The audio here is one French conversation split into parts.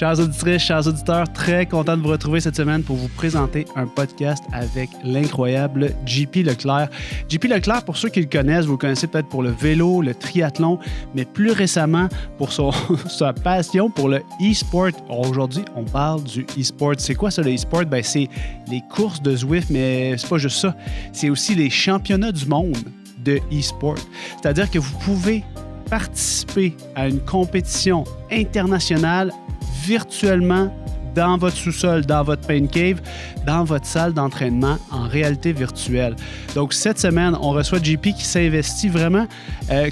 Chers auditrices, chers auditeurs, très content de vous retrouver cette semaine pour vous présenter un podcast avec l'incroyable JP Leclerc. JP Leclerc, pour ceux qui le connaissent, vous le connaissez peut-être pour le vélo, le triathlon, mais plus récemment pour sa passion pour le e-sport. Aujourd'hui, on parle du e-sport. C'est quoi ça, le e-sport? Ben, c'est les courses de Zwift, mais c'est pas juste ça. C'est aussi les championnats du monde de e-sport. C'est-à-dire que vous pouvez participer à une compétition internationale virtuellement dans votre sous-sol, dans votre pain cave, dans votre salle d'entraînement en réalité virtuelle. Donc, cette semaine, on reçoit JP qui s'investit vraiment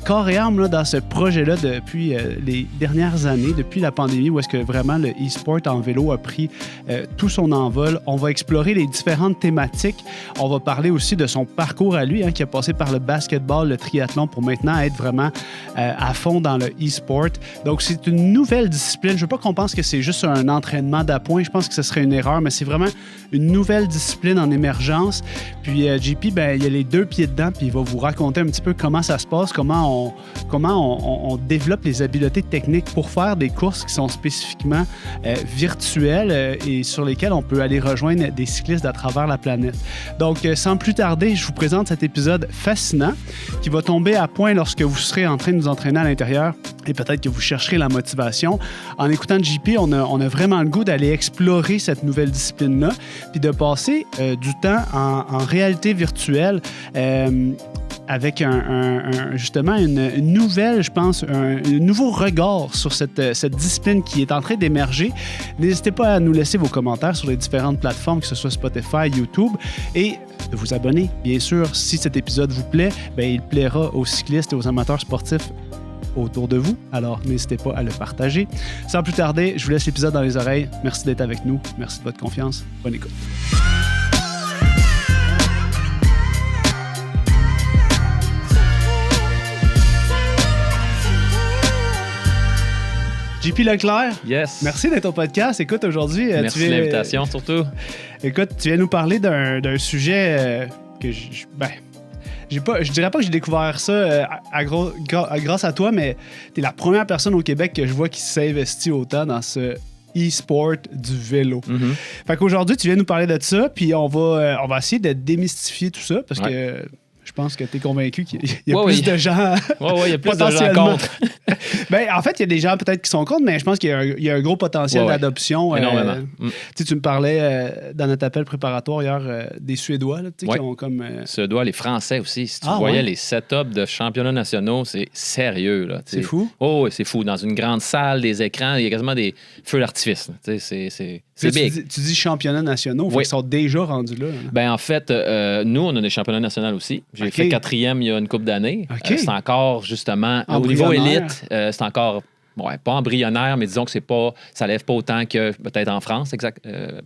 corps et âme là, dans ce projet-là depuis les dernières années, depuis la pandémie, où est-ce que vraiment le e-sport en vélo a pris tout son envol. On va explorer les différentes thématiques. On va parler aussi de son parcours à lui, qui a passé par le basketball, le triathlon, pour maintenant être vraiment à fond dans le e-sport. Donc, c'est une nouvelle discipline. Je ne veux pas qu'on pense que c'est juste un entraînement d'appoint. Je pense que ce serait une erreur, mais c'est vraiment une nouvelle discipline en émergence. Puis JP, ben, il a les deux pieds dedans, puis il va vous raconter un petit peu comment ça se passe, comment on développe les habiletés techniques pour faire des courses qui sont spécifiquement virtuelles et sur lesquelles on peut aller rejoindre des cyclistes à travers la planète. Donc, sans plus tarder, je vous présente cet épisode fascinant qui va tomber à point lorsque vous serez en train de vous entraîner à l'intérieur et peut-être que vous chercherez la motivation. En écoutant JP, on a vraiment le goût d'aller explorer cette nouvelle discipline-là, puis de passer du temps en réalité virtuelle avec justement une nouvelle, je pense, un nouveau regard sur cette discipline qui est en train d'émerger. N'hésitez pas à nous laisser vos commentaires sur les différentes plateformes, que ce soit Spotify, YouTube, et de vous abonner. Bien sûr, si cet épisode vous plaît, bien, il plaira aux cyclistes et aux amateurs sportifs autour de vous, alors n'hésitez pas à le partager. Sans plus tarder, je vous laisse l'épisode dans les oreilles. Merci d'être avec nous. Merci de votre confiance. Bonne écoute. JP Leclerc, yes. Merci d'être au podcast. Écoute, aujourd'hui... Merci de l'invitation, surtout. Écoute, tu viens nous parler d'un sujet que je dirais pas que j'ai découvert ça grâce à toi, mais tu es la première personne au Québec que je vois qui s'investit autant dans ce e-sport du vélo. Mm-hmm. Fait qu'aujourd'hui, tu viens nous parler de ça, puis on va essayer de démystifier tout ça, parce que je pense que tu es convaincu qu'il y a plus de gens. Oui, il y a plus de gens contre. Ben, en fait, il y a des gens peut-être qui sont contre, mais je pense qu'il y a un gros potentiel d'adoption. Énormément. Tu me parlais dans notre appel préparatoire hier des Suédois là, qui ont comme. Suédois, les Français aussi. Si tu voyais les setups de championnats nationaux, c'est sérieux. Là, c'est fou? Oh, oui, c'est fou. Dans une grande salle, des écrans, il y a quasiment des feux d'artifice. C'est big. Tu dis championnats nationaux, ils sont déjà rendus là. Ben, en fait, nous, on a des championnats nationaux aussi. J'ai fait 4e il y a une couple d'années. C'est encore, justement, au niveau élite, c'est encore, pas embryonnaire, mais disons que ça lève pas autant que peut-être en France,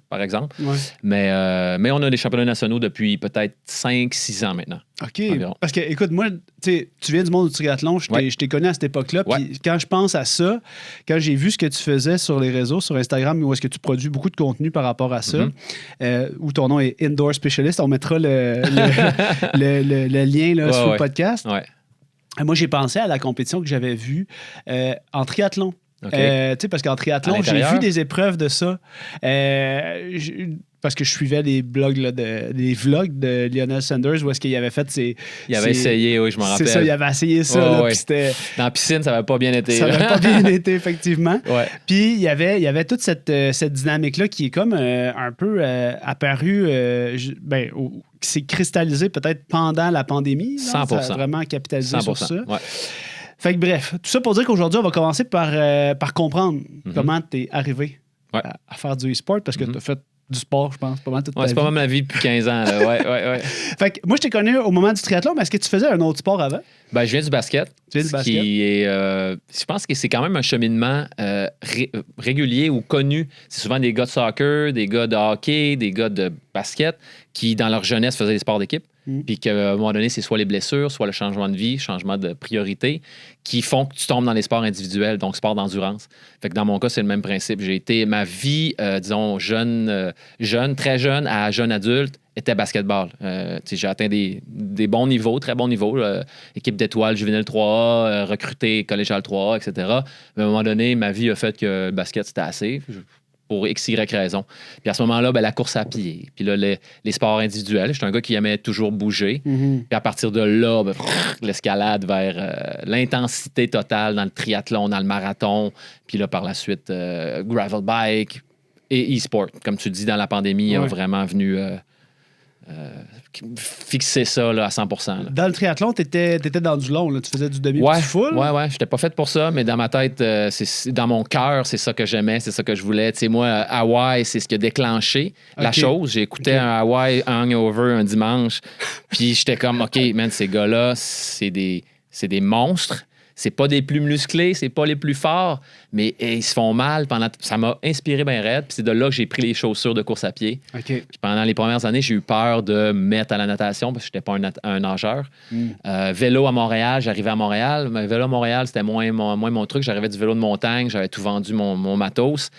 par exemple. Ouais. Mais on a des championnats nationaux depuis peut-être 5-6 ans maintenant. OK. Environ. Parce que, écoute, moi, tu viens du monde du triathlon, je t'ai connu à cette époque-là. Puis quand je pense à ça, quand j'ai vu ce que tu faisais sur les réseaux, sur Instagram, où est-ce que tu produis beaucoup de contenu par rapport à ça, où ton nom est Indoor Specialist, on mettra le lien là, sur le podcast. Ouais. Moi, j'ai pensé à la compétition que j'avais vue en triathlon. Okay. Parce qu'en triathlon, j'ai vu des épreuves de ça. Parce que je suivais les vlogs de Lionel Sanders où est-ce qu'il avait fait ses... Il avait essayé, oui, je m'en rappelle. C'est ça, il avait essayé ça. Là, puis c'était... Dans la piscine, ça n'avait pas bien été. Ça n'avait pas bien été, effectivement. Ouais. Puis il y avait toute cette dynamique-là qui est comme un peu apparue... qui s'est cristallisée peut-être pendant la pandémie. Là, 100%. Ça a vraiment capitalisé 100%. sur ça. Ouais. Fait que bref, tout ça pour dire qu'aujourd'hui, on va commencer par comprendre comment tu es arrivé à faire du e-sport parce que tu as fait du sport, je pense, pas mal toute ta vie. C'est pas mal ma vie depuis 15 ans. Là. Ouais. Fait que moi, je t'ai connu au moment du triathlon, mais est-ce que tu faisais un autre sport avant? Ben, je viens du basket. Tu viens du basket? Qui est, je pense que c'est quand même un cheminement régulier ou connu. C'est souvent des gars de soccer, des gars de hockey, des gars de basket qui, dans leur jeunesse, faisaient des sports d'équipe. Puis qu'à un moment donné, c'est soit les blessures, soit le changement de vie, changement de priorité, qui font que tu tombes dans les sports individuels, donc sport d'endurance. Fait que dans mon cas, c'est le même principe. J'ai été ma vie, disons, jeune, très jeune à jeune adulte, était basketball. J'ai atteint des bons niveaux, très bons niveaux. Équipe d'étoiles, juvénile 3A, recruté collégial 3A, etc. Mais à un moment donné, ma vie a fait que le basket, c'était assez. Pour X, Y raison. Puis à ce moment-là, la course à pied. Puis là, les sports individuels. J'étais un gars qui aimait toujours bouger. Puis à partir de là, l'escalade vers l'intensité totale dans le triathlon, dans le marathon. Puis là, par la suite, gravel bike et e-sport. Comme tu dis, dans la pandémie, a vraiment venu fixer ça là, à 100%. Là. Dans le triathlon, tu étais dans du long. Là. Tu faisais du demi du full. Ouais. Je n'étais pas fait pour ça, mais dans ma tête, dans mon cœur, c'est ça que j'aimais, c'est ça que je voulais. Tu sais, moi, Hawaï, c'est ce qui a déclenché la chose. J'ai écouté un Hawaï Hangover un dimanche, puis j'étais comme, OK, man, ces gars-là, c'est des monstres. C'est pas des plus musclés, c'est pas les plus forts, mais ils se font mal. Ça m'a inspiré bien raide. Puis c'est de là que j'ai pris les chaussures de course à pied. Okay. Puis pendant les premières années, j'ai eu peur de me mettre à la natation parce que je n'étais pas un nageur. Vélo à Montréal, j'arrivais à Montréal. Mais vélo à Montréal, c'était moins mon truc. J'arrivais du vélo de montagne, j'avais tout vendu mon matos.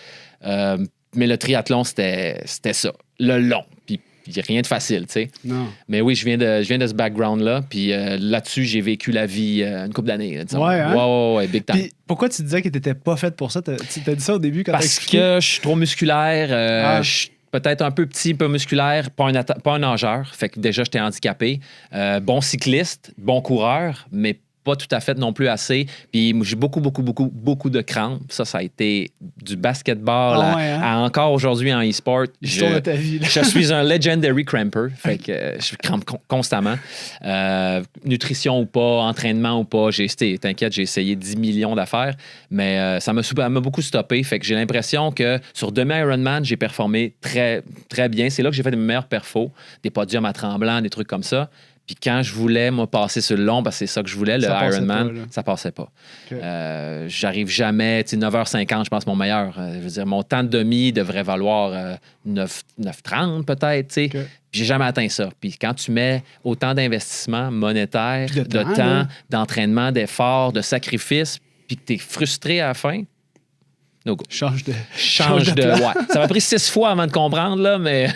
Mais le triathlon, c'était ça. Le long. Puis il n'y a rien de facile, tu sais. Non. Mais oui, je viens de ce background-là. Puis là-dessus, j'ai vécu la vie une couple d'années. Disons. Ouais, hein? Ouais, big time. Puis pourquoi tu disais que tu n'étais pas fait pour ça? Tu as dit ça au début quand tu as expliqué? Parce que je suis trop musculaire. Je suis peut-être un peu petit, un peu musculaire, pas un nageur. Fait que déjà, j'étais handicapé. Bon cycliste, bon coureur, mais pas tout à fait non plus assez. Puis j'ai beaucoup de crampes. Ça a été du basketball à encore aujourd'hui en e-sport. De ta vie, là. Je suis un legendary cramper. Fait que je crampe constamment. Nutrition ou pas, entraînement ou pas. T'inquiète, j'ai essayé 10 millions d'affaires, mais ça m'a beaucoup stoppé. Fait que j'ai l'impression que sur demi-Ironman, j'ai performé très, très bien. C'est là que j'ai fait mes meilleurs perfos. Des podiums à Tremblant, des trucs comme ça. Puis quand je voulais, moi, passer sur le long, parce que c'est ça que je voulais, le Ironman, ça passait pas. Okay. J'arrive jamais, 9h50, je pense, mon meilleur. Je veux dire, mon temps de demi devrait valoir 9h30 peut-être, tu sais. Okay. J'ai jamais atteint ça. Puis quand tu mets autant d'investissement monétaire, de temps, d'entraînement, d'efforts, de sacrifices, puis que tu es frustré à la fin, no go. Change de ouais. Ça m'a pris 6 fois avant de comprendre, là, mais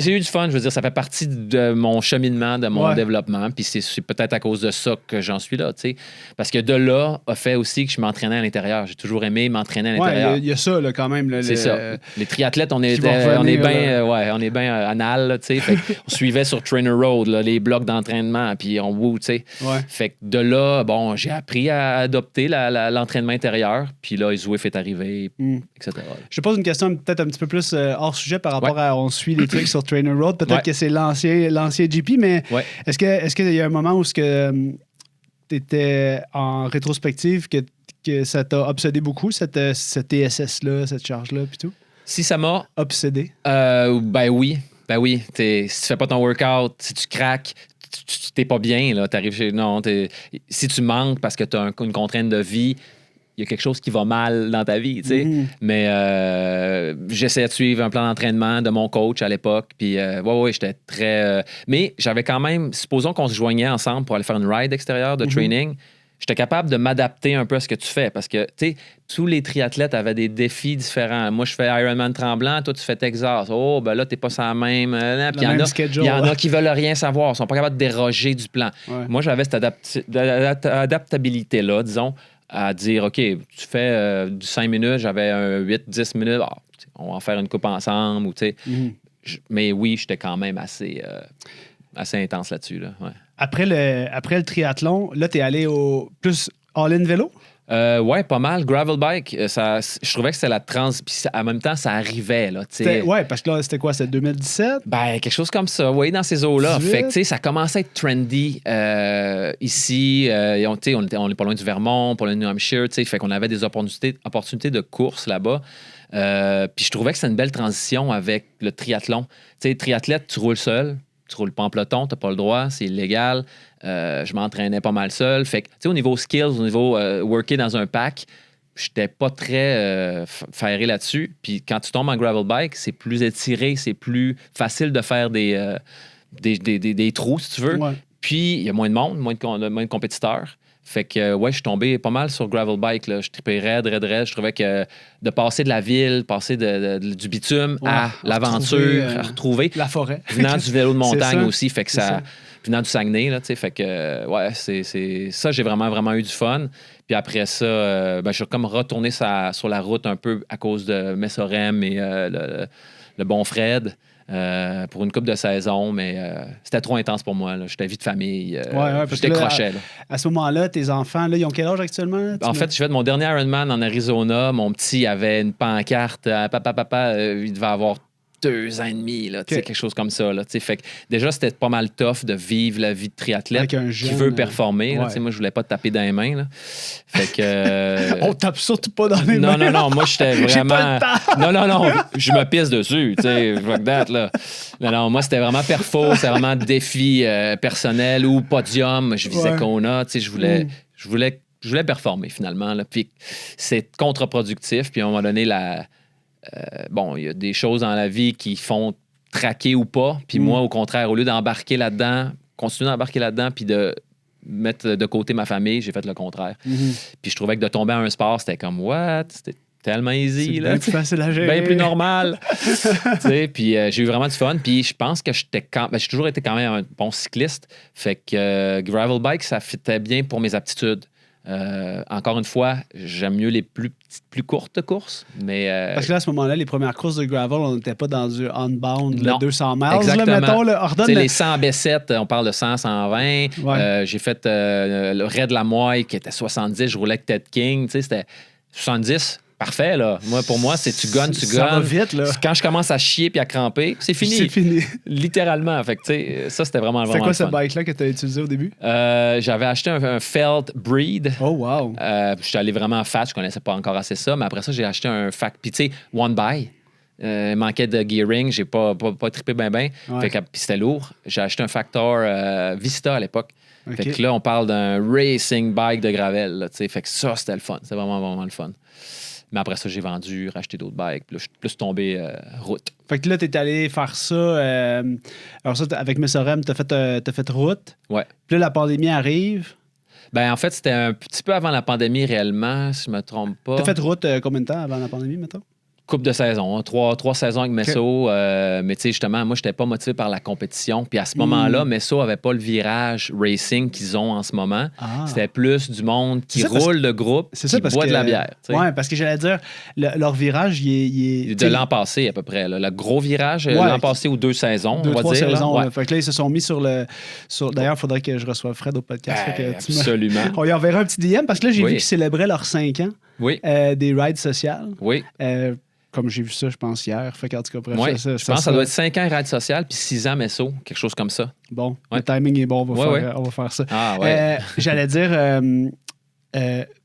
j'ai eu du fun. Je veux dire, ça fait partie de mon cheminement, de mon développement. Puis c'est peut-être à cause de ça que j'en suis là, tu sais. Parce que de là a fait aussi que je m'entraînais à l'intérieur. J'ai toujours aimé m'entraîner à l'intérieur. Il y a ça, là, quand même. Là, c'est ça. Les triathlètes, on est bien anal, tu sais. On suivait sur Trainer Road, là, les blocs d'entraînement, puis on woo, tu sais. Ouais. Fait que de là, bon, j'ai appris à adopter l'entraînement intérieur. Puis là, Zwift est arrivé, etc. Je te pose une question peut-être un petit peu plus hors sujet par rapport à on suit les trucs sur Trainer Road. Peut-être que c'est l'ancien GP, mais est-ce qu'il y a un moment où tu étais en rétrospective que ça t'a obsédé beaucoup, cette TSS-là, cette charge-là, puis tout? Si ça m'a... Obsédé? Ben oui. Si tu fais pas ton workout, si tu craques, tu t'es pas bien, là. T'arrives chez... Non, si tu manques parce que tu as une contrainte de vie, il y a quelque chose qui va mal dans ta vie, tu sais. Mais j'essayais de suivre un plan d'entraînement de mon coach à l'époque. Puis, j'étais très... mais j'avais quand même... Supposons qu'on se joignait ensemble pour aller faire une ride extérieure de training. J'étais capable de m'adapter un peu à ce que tu fais parce que, tu sais, tous les triathlètes avaient des défis différents. Moi, je fais Ironman Tremblant, toi, tu fais Texas. Oh, ben là, t'es pas sur la même... Puis il y en a qui veulent rien savoir, ils sont pas capables de déroger du plan. Ouais. Moi, j'avais cette adaptabilité-là, disons, à dire, OK, tu fais du 5 minutes, j'avais un 8-10 minutes, on va en faire une coupe ensemble, ou tu sais. Mais oui, j'étais quand même assez intense là-dessus, là, ouais. Après le triathlon, là, t'es allé au plus all-in vélo? Ouais, pas mal. Gravel bike, je trouvais que c'était la trans... Puis en même temps, ça arrivait, là, tu sais. Ouais, parce que là, c'était quoi? C'était 2017? Ben, quelque chose comme ça, oui, dans ces eaux-là. 18? Fait que, tu sais, ça commençait à être trendy ici. On est pas loin du Vermont, pas loin du New Hampshire, tu sais. Fait qu'on avait des opportunités de course là-bas. Puis je trouvais que c'était une belle transition avec le triathlon. Tu sais, triathlète, tu roules seul. Tu roules pas en peloton, t'as pas le droit, c'est illégal. Je m'entraînais pas mal seul. Fait que, tu sais, au niveau skills, au niveau worker dans un pack, j'étais pas très ferré là-dessus. Puis quand tu tombes en gravel bike, c'est plus étiré, c'est plus facile de faire des trous, si tu veux. Ouais. Puis il y a moins de monde, moins de compétiteurs. Fait que, ouais, je suis tombé pas mal sur gravel bike. Là. Je tripais raide. Je trouvais que de passer de la ville, passer du bitume à l'aventure, à retrouver. La forêt. Venant du vélo de montagne ça. aussi. Fait que ça. Venant du Saguenay, là, tu sais. Fait que, ouais, c'est ça, j'ai vraiment eu du fun. Puis après ça, je suis comme retourné sur la route un peu à cause de Messorem et le bon Fred. Pour une couple de saisons, mais c'était trop intense pour moi. Là. J'étais vie de famille. Je décrochais. À ce moment-là, tes enfants, là, ils ont quel âge actuellement? Là, en fait, j'ai fait mon dernier Ironman en Arizona. Mon petit avait une pancarte. Papa, il devait avoir 2 ans et demi, là, quelque chose comme ça. Là, fait que déjà, c'était pas mal tough de vivre la vie de triathlète qui veut performer. Là, moi, je voulais pas te taper dans les mains. Là. Fait que, on tape surtout pas dans les mains. Non, moi, j'étais vraiment... Non, je me pisse dessus. Fuck that, là. Non, moi, c'était vraiment perfo, c'était vraiment défi personnel ou podium. Je visais Kona. Je voulais performer, finalement. Là. Puis c'est contre-productif. Puis à un moment donné, il y a des choses dans la vie qui font traquer ou pas. Puis moi, au contraire, au lieu d'embarquer là-dedans, continuer d'embarquer là-dedans, puis de mettre de côté ma famille, j'ai fait le contraire. Puis je trouvais que de tomber à un sport, c'était comme, what? C'était tellement easy. C'est bien plus facile à gérer. Bien plus normal. Puis j'ai eu vraiment du fun. Puis je pense que j'ai toujours été quand même un bon cycliste. Fait que gravel bike, ça fitait bien pour mes aptitudes. Encore une fois, j'aime mieux les plus courtes courses. Mais, parce que là, à ce moment-là, les premières courses de gravel, on n'était pas dans du unbound, non, 200 miles. Exactement. Là, mettons, ordonne les 100 B7, on parle de 100, 120. Ouais. J'ai fait le Raid La Moille qui était 70. Je roulais avec Ted King. C'était 70. Parfait, là. Pour moi, c'est tu gonnes. Ça va vite, là. Quand je commence à chier puis à cramper, c'est fini. C'est fini. Littéralement. Fait que, ça, c'était vraiment c'est quoi ce bike-là que tu as utilisé au début? J'avais acheté un Felt Breed. Oh, wow. Je suis allé vraiment fat. Je connaissais pas encore assez ça. Mais après ça, j'ai acheté un Puis, tu sais, One Buy. Il manquait de gearing. J'ai pas trippé bien. Ouais. Puis c'était lourd. J'ai acheté un Factor Vista à l'époque. Okay. Fait que là, on parle d'un racing bike de gravel. Là, fait que ça, c'était le fun. C'était vraiment le fun. Mais après ça, j'ai vendu, racheté d'autres bikes. Puis là, je suis plus tombé route. Fait que là, t'es allé faire ça. Alors ça, avec Messorem, t'as fait route. Ouais. Puis là, la pandémie arrive. Ben en fait, c'était un petit peu avant la pandémie réellement, si je me trompe pas. T'as fait route combien de temps avant la pandémie, mettons? Couple de saisons, hein. Trois saisons avec Messo. Okay. Mais tu sais, justement, moi, je n'étais pas motivé par la compétition. Puis à ce moment-là, Messo n'avait pas le virage racing qu'ils ont en ce moment. C'était plus du monde qui roule de groupe, qui boit de la bière. Oui, parce que j'allais dire, leur virage, il est... De l'an passé, à peu près. Là. Le gros virage, l'an passé ou 2 saisons, on va dire. 3 saisons. Là. Fait que là, ils se sont mis sur le... D'ailleurs, il faudrait que je reçoive Fred au podcast. Absolument. On lui enverra un petit DM, parce que là, j'ai vu qu'ils célébraient leurs 5 ans des rides sociales. Oui. Comme j'ai vu ça, je pense, hier. Fait qu'en tout cas, bref, je pense que ça doit être 5 ans raid social puis 6 ans Messo, quelque chose comme ça. Bon, le timing est bon, on va faire ça. Ah, ouais. J'allais dire,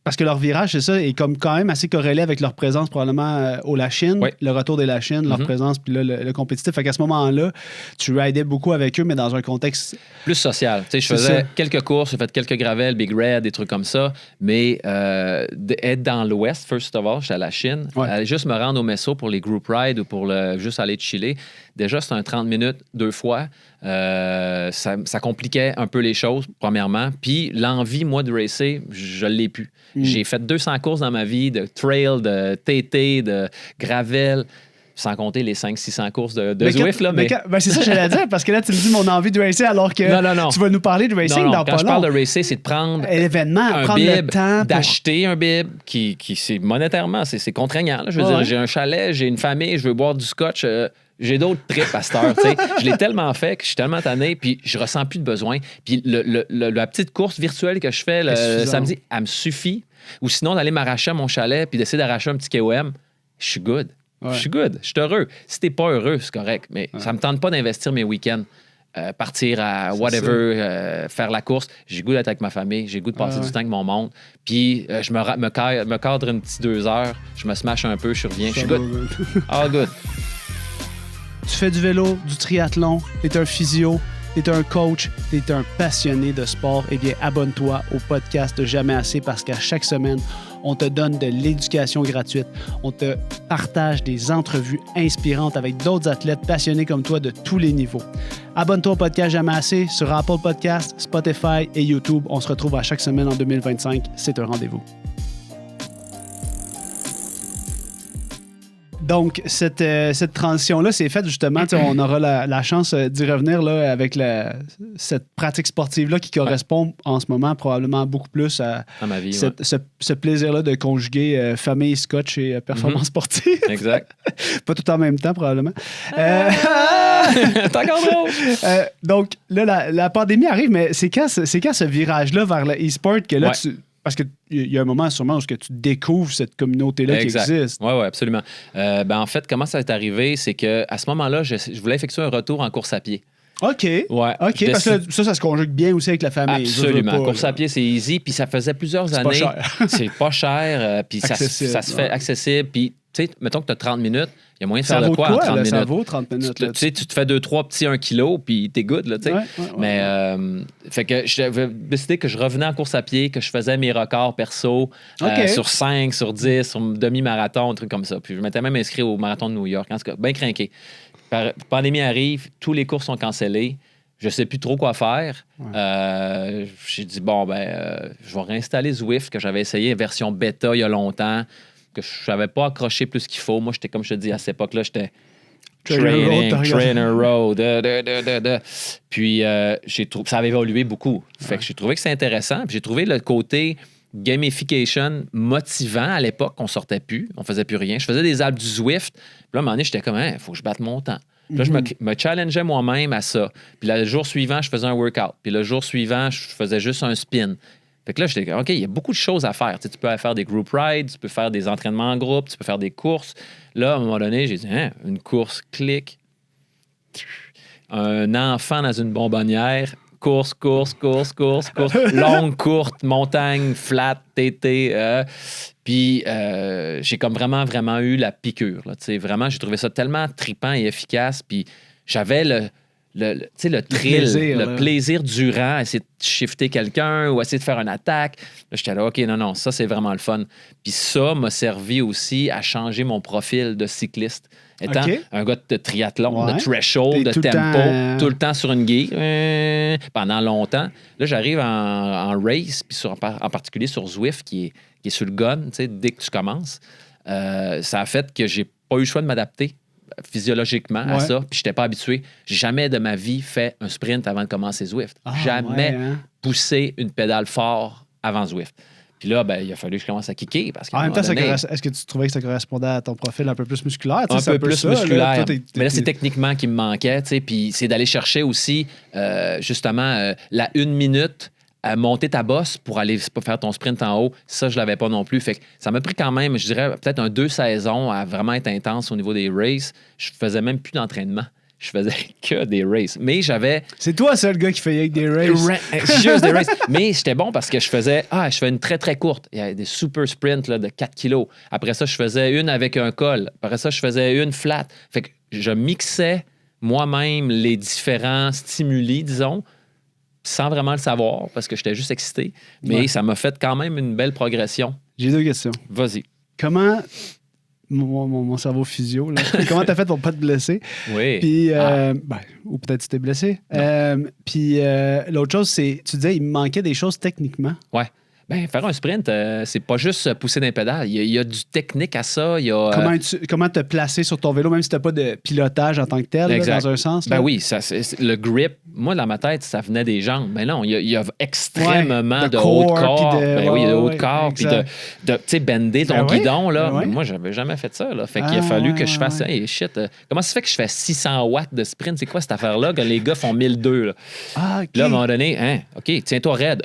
parce que leur virage, c'est ça, est comme quand même assez corrélé avec leur présence probablement au Lachine, le retour des Lachines, leur présence, puis là, le compétitif. Fait qu'à ce moment-là, tu ridais beaucoup avec eux, mais dans un contexte... Plus social. Tu sais, je faisais quelques courses, j'ai fait quelques gravels, Big Red, des trucs comme ça, mais être dans l'Ouest, first of all, j'étais à la Chine, aller juste me rendre au Messo pour les group rides ou pour juste aller chiller, déjà, c'est un 30 minutes 2 fois. Ça compliquait un peu les choses, premièrement. Puis l'envie, moi, de racer, je l'ai plus. J'ai fait 200 courses dans ma vie, de trail, de TT, de gravel, sans compter les 500-600 courses de Zwift. Là, mais... c'est ça que j'allais dire, parce que là, tu me dis mon envie de racer alors que non. tu vas nous parler de racing dans pas long. Quand je parle de racer, c'est de prendre prendre bib, le temps d'acheter un bib qui c'est monétairement, c'est contraignant. Là. Je veux dire, j'ai un chalet, j'ai une famille, je veux boire du scotch... j'ai d'autres trips à cette heure. Je l'ai tellement fait que je suis tellement tanné, puis je ressens plus de besoin. Puis la petite course virtuelle que je fais le samedi, elle me suffit. Ou sinon, d'aller m'arracher à mon chalet puis d'essayer d'arracher un petit KOM, je suis good. Je suis good. Je suis heureux. Si t'es pas heureux, c'est correct. Mais ça me tente pas d'investir mes week-ends. Partir à whatever, faire la course. J'ai goût d'être avec ma famille. J'ai goût de passer du temps avec mon monde. Puis je me cadre une petite 2 heures. Je me smash un peu. Je reviens. Je suis good. All good. Tu fais du vélo, du triathlon, t'es un physio, tu es un coach, tu es un passionné de sport, eh bien, abonne-toi au podcast Jamais assez parce qu'à chaque semaine, on te donne de l'éducation gratuite. On te partage des entrevues inspirantes avec d'autres athlètes passionnés comme toi de tous les niveaux. Abonne-toi au podcast Jamais assez sur Apple Podcasts, Spotify et YouTube. On se retrouve à chaque semaine en 2025. C'est un rendez-vous. Donc, cette transition-là, c'est faite justement, on aura la chance d'y revenir là, avec cette pratique sportive-là qui correspond en ce moment probablement beaucoup plus à ma vie, ce plaisir-là de conjuguer famille, scotch et performance sportive. Exact. Pas tout en même temps, probablement. T'es encore drôle! Donc, là, la pandémie arrive, mais c'est quand ce virage-là vers le e-sport que là, parce qu'il y a un moment sûrement où tu découvres cette communauté-là qui existe. Oui, absolument. En fait, comment ça est arrivé, c'est qu'à ce moment-là, je voulais effectuer un retour en course à pied. OK. Ouais. OK, parce que ça se conjugue bien aussi avec la famille. Absolument. Course à pied, c'est easy. Puis ça faisait plusieurs années. C'est pas cher. C'est pas cher. Puis ça se fait accessible. Puis, tu sais, mettons que tu as 30 minutes, il y a moyen de faire de quoi en 30 minutes? Ça vaut 30 minutes. Tu sais, tu te fais 2-3 petits 1 kilo, puis t'es good, là, tu sais. Mais, fait que j'avais décidé que je revenais en course à pied, que je faisais mes records perso sur 5, sur 10, sur demi-marathon, un truc comme ça. Puis je m'étais même inscrit au marathon de New York. En tout cas, bien craqué. Pandémie arrive, tous les cours sont cancellés. Je sais plus trop quoi faire. J'ai dit, je vais réinstaller Zwift, que j'avais essayé version bêta il y a longtemps, que je n'avais pas accroché plus qu'il faut. Moi, j'étais, comme je te dis, à cette époque-là, j'étais trainer road. Puis, ça avait évolué beaucoup. Fait que j'ai trouvé que c'est intéressant. Puis j'ai trouvé le côté gamification motivant à l'époque. On sortait plus, on faisait plus rien. Je faisais des apps du Zwift. Puis là, à un moment donné, j'étais comme, il faut que je batte mon temps. Puis là, je me challengeais moi-même à ça. Puis le jour suivant, je faisais un workout. Puis le jour suivant, je faisais juste un spin. Fait que là, j'étais OK, il y a beaucoup de choses à faire. Tu peux faire des group rides, tu peux faire des entraînements en groupe, tu peux faire des courses. Là, à un moment donné, j'ai dit, une course, clic. Un enfant dans une bonbonnière, course. Longue, courte, montagne, flat, TT. Puis j'ai comme vraiment eu la piqûre. Là, vraiment, j'ai trouvé ça tellement trippant et efficace. Puis j'avais le thrill, le plaisir durant, essayer de shifter quelqu'un ou essayer de faire une attaque. Là, j'étais là, OK, non, ça, c'est vraiment le fun. Puis ça m'a servi aussi à changer mon profil de cycliste. Étant un gars de triathlon, de threshold, de tempo, tout le temps sur une guille, pendant longtemps. Là, j'arrive en race, puis en particulier sur Zwift, qui est sur le gun, dès que tu commences. Ça a fait que j'ai pas eu le choix de m'adapter physiologiquement à ça, puis je n'étais pas habitué. J'ai jamais de ma vie fait un sprint avant de commencer Zwift. Jamais poussé une pédale fort avant Zwift. Puis là, il a fallu que je commence à kicker. Parce en même temps, est-ce que tu trouvais que ça correspondait à ton profil un peu plus musculaire? Un peu plus musculaire. Mais là, c'est techniquement qui me manquait. Puis c'est d'aller chercher aussi, justement, la 1 minute à monter ta bosse pour aller faire ton sprint en haut. Ça, je l'avais pas non plus. Fait que ça m'a pris quand même, je dirais, peut-être 2 saisons à vraiment être intense au niveau des races. Je faisais même plus d'entraînement. Je faisais que des races. Mais j'avais... C'est toi, seul le gars qui faisait des races. Juste des races. Mais j'étais bon parce que je fais une très, très courte. Il y a des super sprints là, de 4 kilos. Après ça, je faisais une avec un col. Après ça, je faisais une flat. Fait que je mixais moi-même les différents stimuli, disons, sans vraiment le savoir parce que j'étais juste excité. Mais ça m'a fait quand même une belle progression. J'ai 2 questions. Vas-y. Comment... Mon cerveau physio, là. Comment t'as fait pour pas te blesser? Oui. Puis, ou peut-être tu t'es blessé. Puis, l'autre chose, c'est, tu disais, il me manquait des choses techniquement. Ouais. Faire un sprint, c'est pas juste pousser d'un pédale. Il y a du technique à ça. Il y a, comment te placer sur ton vélo, même si t'as pas de pilotage en tant que tel, là, dans un sens? Là? Oui, le grip, moi, dans ma tête, ça venait des jambes. Mais non, il y a extrêmement de haut de corps. Il y a de haut de corps. Puis de bender ton guidon. Là. Moi, j'avais jamais fait ça. Là. Fait qu'il a fallu que je fasse hey, shit. Comment ça se fait que je fais 600 watts de sprint? C'est quoi cette affaire-là? Que les gars font 1002. Là, là à un moment donné, OK, tiens-toi raide.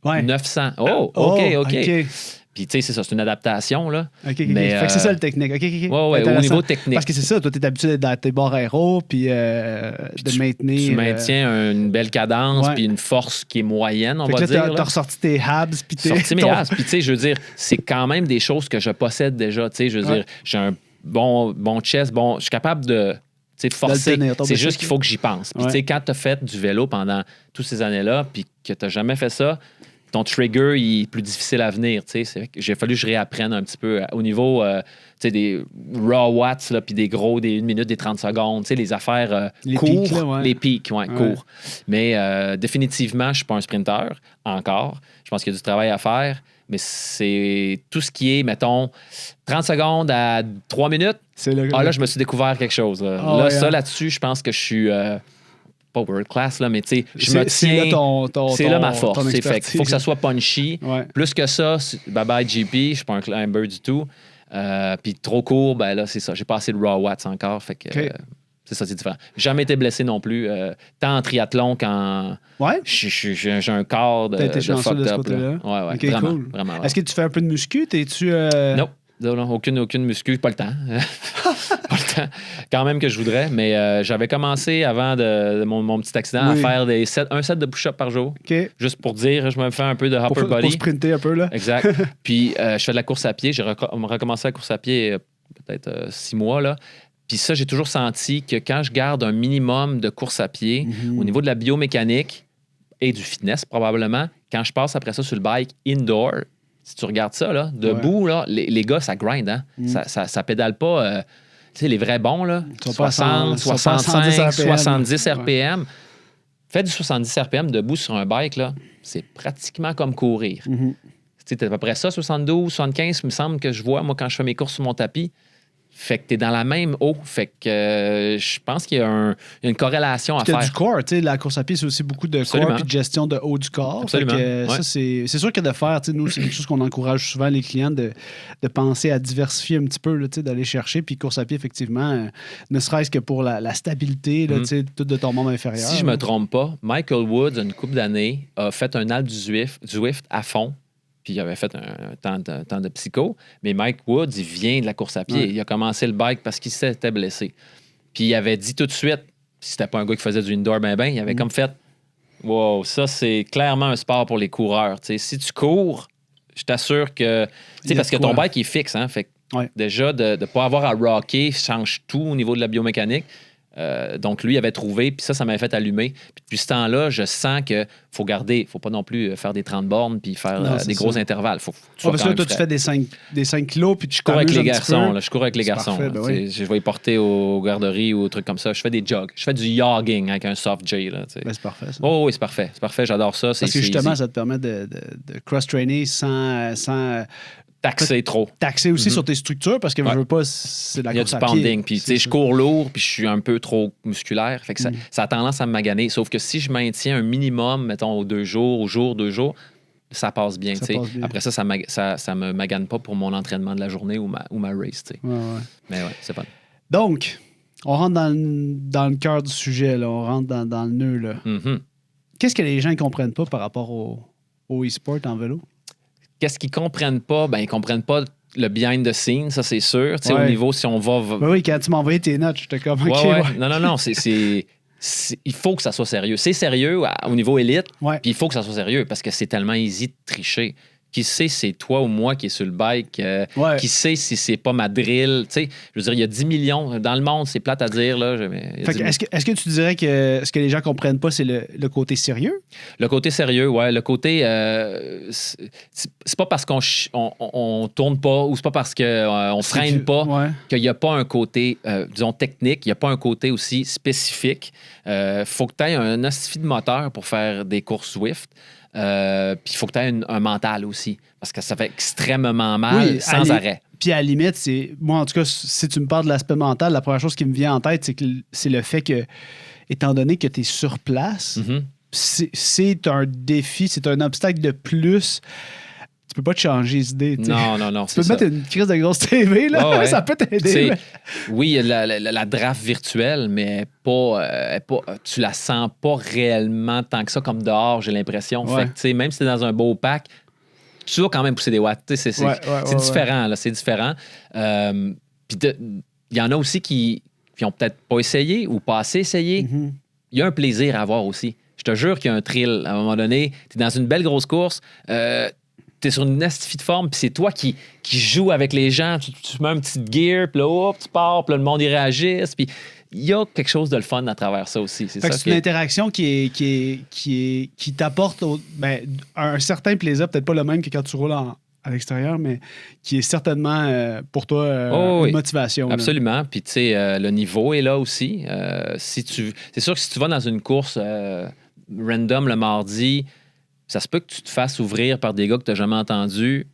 900. Oh, OK. Puis, tu sais, c'est ça, c'est une adaptation, là. OK. Fait que c'est ça le technique. OK. Ouais, au niveau technique. Parce que c'est ça, toi, tu es habitué d'être dans tes barres aéro, puis de maintenir... Tu maintiens une belle cadence, puis une force qui est moyenne, on va dire. T'as ressorti tes abs, puis sorti mes abs, puis tu sais, je veux dire, c'est quand même des choses que je possède déjà, tu sais, je veux dire, j'ai un bon chest, je suis capable de sais, forcer. tenir, ton C'est bicycle. juste qu'il faut que j'y pense. Puis, Ouais. tu sais, quand tu as fait du vélo pendant toutes ces années-là, puis que tu n'as jamais fait ça, ton trigger il est plus difficile à venir. Tu sais, j'ai fallu que je réapprenne un petit peu au niveau tu sais, des raw watts, là, puis des gros, des 1 minute, des 30 secondes, tu sais, les affaires Les courts, pics, là, ouais. les pics, courts. Mais définitivement, je ne suis pas un sprinter encore. Je pense qu'il y a du travail à faire. Mais c'est tout ce qui est, mettons, 30 secondes à 3 minutes. C'est le... Ah là, je me suis découvert quelque chose. Là, Ah, ouais, ça, hein. là-dessus, je pense que je suis pas world class, là, mais tu sais, je me C'est tiens. là ton C'est là ma ton force. Fait expertise. qu'il faut que ça soit punchy. Ouais. Plus que ça, bye-bye GP, je suis pas un climber du tout. Puis trop court, ben là, c'est ça. J'ai pas assez de raw watts encore. Fait que OK. c'est ça, c'est différent. J'ai jamais été blessé non plus. Tant en triathlon qu'en. Ouais? J'ai un corps de. T'as été chanceux fucked de ce up, côté-là. Ouais, OK, vraiment. cool. Vraiment. Est-ce que tu fais un peu de muscu? T'es-tu... Non. Non, aucune muscu, pas le temps. Pas le temps. Quand même que je voudrais, mais j'avais commencé avant de mon petit accident à Oui. faire un set de push-up par jour. OK. Juste pour dire, je me fais un peu de upper Pour body. sprinter un peu, là. Exact. Puis je fais de la course à pied. J'ai recommencé la course à pied peut-être 6 mois, là. Puis ça, j'ai toujours senti que quand je garde un minimum de course à pied, au niveau de la biomécanique et du fitness probablement, quand je passe après ça sur le bike indoor, si tu regardes ça, là, debout, là, les gars, ça grind. Hein? Ça pédale pas. Tu sais, les vrais bons, là, Ils sont pas à 60, ils sont pas à 65, 110 70 RPM. Fais du 70 RPM debout sur un bike, là, c'est pratiquement comme courir. Mhm. Tu sais, t'es à peu près ça, 72, 75, il me semble que je vois, moi, quand je fais mes courses sur mon tapis. Fait que t'es dans la même eau. Fait que je pense qu'il y a une corrélation à Puis t'as faire. du corps, tu sais, la course à pied, c'est aussi beaucoup de Absolument. corps et de gestion de haut du corps. Absolument. Fait que, Ouais. ça, c'est sûr que de faire, tu sais, nous, c'est quelque chose qu'on encourage souvent les clients de penser à diversifier un petit peu, là, tu sais, d'aller chercher. Puis course à pied, effectivement, ne serait-ce que pour la stabilité, là, tu sais, tout de ton membre inférieur. Si je me trompe pas, Michael Woods, une couple d'années, a fait un Alpe du Zwift à fond. Puis il avait fait un temps de psycho. Mais Mike Woods, il vient de la course à pied. Ouais. Il a commencé le bike parce qu'il s'était blessé. Puis il avait dit tout de suite, si c'était pas un gars qui faisait du indoor ben, il avait comme fait wow, ça c'est clairement un sport pour les coureurs. T'sais, si tu cours, je t'assure que. Il y a Parce que de quoi. ton bike est fixe, hein? Fait que Ouais. déjà, de ne pas avoir à rocker change tout au niveau de la biomécanique. Donc, lui, il avait trouvé, puis ça m'avait fait allumer. Puis depuis ce temps-là, je sens qu'il faut garder, faut pas non plus faire des 30 bornes puis faire Non, c'est des gros ça. intervalles. Faut Parce que là, toi, tu fais des 5 kilos, puis tu je cours avec t'amuses les un petit garçons, peu. là, je cours avec les C'est garçons. parfait, là, ben tu sais, oui. Je vais les porter aux garderies ou aux trucs comme ça. Je fais des jogs. Je fais du jogging avec un soft J. Là, tu sais. Ben, c'est parfait, ça. Oh, oui, c'est parfait. C'est parfait, j'adore ça. Parce que c'est justement, easy. ça te permet de cross-trainer sans Taxer trop. taxer aussi sur tes structures, parce que je Ouais. veux pas, c'est de la Il y a course du à pied. pounding. Puis, tu sais, C'est je ça. cours lourd, puis je suis un peu trop musculaire. Fait que Mm. ça a tendance à me maganer. Sauf que si je maintiens un minimum, mettons, aux 2 jours, 2 jours, ça passe bien. Ça tu sais. passe bien. Après ça, ça me magane pas pour mon entraînement de la journée ou ma race. Tu sais. Ouais, ouais. Mais ouais, c'est fun. Donc, on rentre dans le cœur du sujet, là. On rentre dans le nœud, là. Mhm. Qu'est-ce que les gens ne comprennent pas par rapport au e-sport en vélo? Qu'est-ce qu'ils comprennent pas? Ben, ils comprennent pas le behind the scenes, ça, c'est sûr. Tu sais, Ouais. au niveau, si on va. Ben oui, quand tu m'as envoyé tes notes, j'étais comme, OK, Ouais, ouais. ouais. Non, il faut que ça soit sérieux. C'est sérieux au niveau élite, Ouais. puis il faut que ça soit sérieux parce que c'est tellement easy de tricher. Qui sait c'est toi ou moi qui est sur le bike? Ouais. Qui sait si c'est pas ma drill? Tu sais, je veux dire, il y a 10 millions. Dans le monde, c'est plate à dire. Là, mais il y a Fait 10 que est-ce que tu dirais que ce que les gens comprennent pas, c'est le côté sérieux? Le côté sérieux, ouais. Le côté. C'est pas parce on tourne pas ou c'est pas parce qu'on freine pas Ouais. qu'il n'y a pas un côté, disons, technique, il n'y a pas un côté aussi spécifique. Faut que tu aies un hostie de moteur pour faire des courses Swift. Puis il faut que tu aies un mental aussi. Parce que ça fait extrêmement mal Oui, sans arrêt. Puis à la limite, moi, en tout cas, si tu me parles de l'aspect mental, la première chose qui me vient en tête, c'est le fait que, étant donné que tu es sur place, Mhm. c'est un défi, c'est un obstacle de plus. Tu peux pas te changer les idées. tu sais. Non, Tu peux c'est mettre ça. une crise de grosse TV, là. Ah ouais. Ça peut t'aider. C'est- mais- Oui, il y a la draft virtuelle, mais tu la sens pas réellement tant que ça comme dehors, j'ai l'impression. Ouais. Fait que, tu sais, même si tu es dans un beau pack, tu vas quand même pousser des watts. Tu sais, c'est Ouais, c'est ouais, différent, là, c'est différent. Puis il y en a aussi qui ont peut-être pas essayé ou pas assez essayé. Mhm. Il y a un plaisir à avoir aussi. Je te jure qu'il y a un thrill. À un moment donné, tu es dans une belle grosse course, tu es sur une nastifie de forme, puis c'est toi qui joues avec les gens. Tu mets un petit gear, puis là, hop, tu pars, puis là, le monde, il réagisse. Puis il y a quelque chose de le fun à travers ça aussi. C'est une interaction qui t'apporte un certain plaisir, peut-être pas le même que quand tu roules à l'extérieur, mais qui est certainement pour toi une motivation. Absolument. Puis, tu sais, le niveau est là aussi. C'est sûr que si tu vas dans une course random le mardi, ça se peut que tu te fasses ouvrir par des gars que tu n'as jamais entendus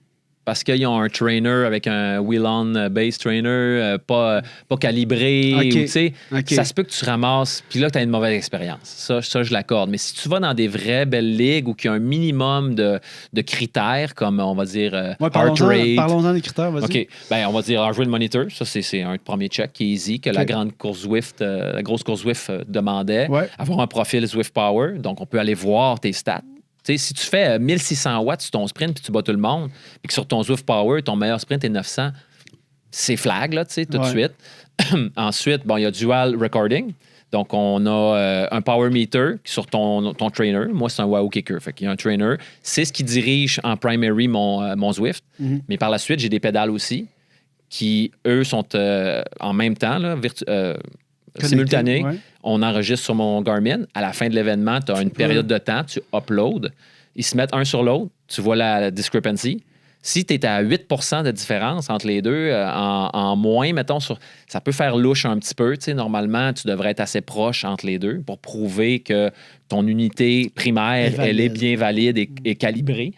parce qu'ils ont un trainer avec un wheel-on base trainer pas calibré. Okay. Ou, ça se peut que tu ramasses, puis là, tu as une mauvaise expérience. Ça, je l'accorde. Mais si tu vas dans des vraies belles ligues où il y a un minimum de critères, comme on va dire heart rate. Parlons-en des critères, vas-y. OK. Ben, on va dire Heart Rate Monitor. Ça, c'est un premier check qui est easy, que la grande course Zwift, la grosse course Zwift demandait. Ouais. Avoir un profil Zwift Power. Donc, on peut aller voir tes stats. T'sais, si tu fais 1600 watts sur ton sprint puis tu bats tout le monde, puis que sur ton Zwift Power, ton meilleur sprint est 900, c'est flag, là, tout de suite. Ensuite, il y a dual recording. Donc, on a un power meter sur ton trainer. Moi, c'est un Wahoo Kicker. Fait qu'il y a un trainer. C'est ce qui dirige en primary mon Zwift. Mm-hmm. Mais par la suite, j'ai des pédales aussi qui, eux, sont en même temps, là, simultané. Ouais. On enregistre sur mon Garmin. À la fin de l'événement, tu as une période de temps, tu uploads. Ils se mettent un sur l'autre. Tu vois la discrepancy. Si tu es à 8 % de différence entre les deux, en moins, mettons, ça peut faire louche un petit peu. Normalement, tu devrais être assez proche entre les deux pour prouver que ton unité primaire, elle est bien valide et calibrée.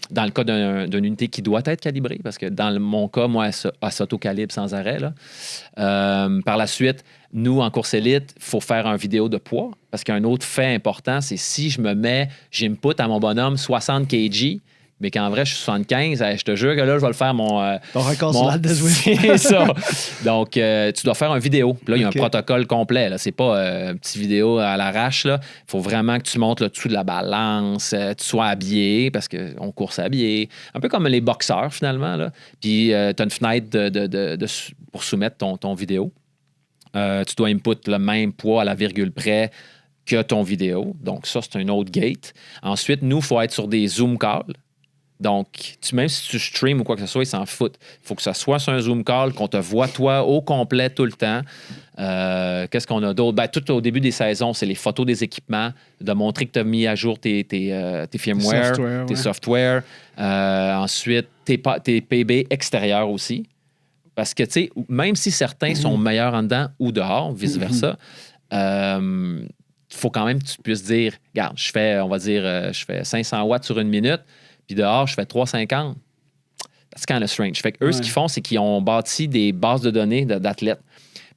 Dans le cas d'une unité qui doit être calibrée, parce que dans mon cas, moi, elle s'auto-calibre sans arrêt. Là. Par la suite, nous, en course élite, il faut faire un vidéo de poids, parce qu'un autre fait important, c'est si j'input à mon bonhomme 60 kg, mais qu'en vrai, je suis 75, je te jure que là, je vais le faire ton record sur la Zwift. C'est ça. Donc, tu dois faire une vidéo. Puis là, il y a un protocole complet. Là. C'est pas une petite vidéo à l'arrache. Il faut vraiment que tu montes le dessous de la balance, tu sois habillé, parce qu'on course habillé. Un peu comme les boxeurs, finalement. Là. Puis, tu as une fenêtre pour soumettre ton vidéo. Tu dois input le même poids à la virgule près que ton vidéo. Donc, ça, c'est un autre gate. Ensuite, nous, il faut être sur des Zoom calls. Donc, même si tu streams ou quoi que ce soit, ils s'en foutent. Il faut que ça soit sur un Zoom call, qu'on te voit, toi, au complet, tout le temps. Qu'est-ce qu'on a d'autre? Tout au début des saisons, c'est les photos des équipements, de montrer que tu as mis à jour tes firmware, tes software. Ensuite, tes PB extérieurs aussi. Parce que, tu sais, même si certains sont meilleurs en dedans ou dehors, vice-versa, il faut quand même que tu puisses dire, regarde, je fais 500 watts sur une minute, puis dehors, je fais 350. C'est kind of strange. Fait qu'eux, ce qu'ils font, c'est qu'ils ont bâti des bases de données d'athlètes.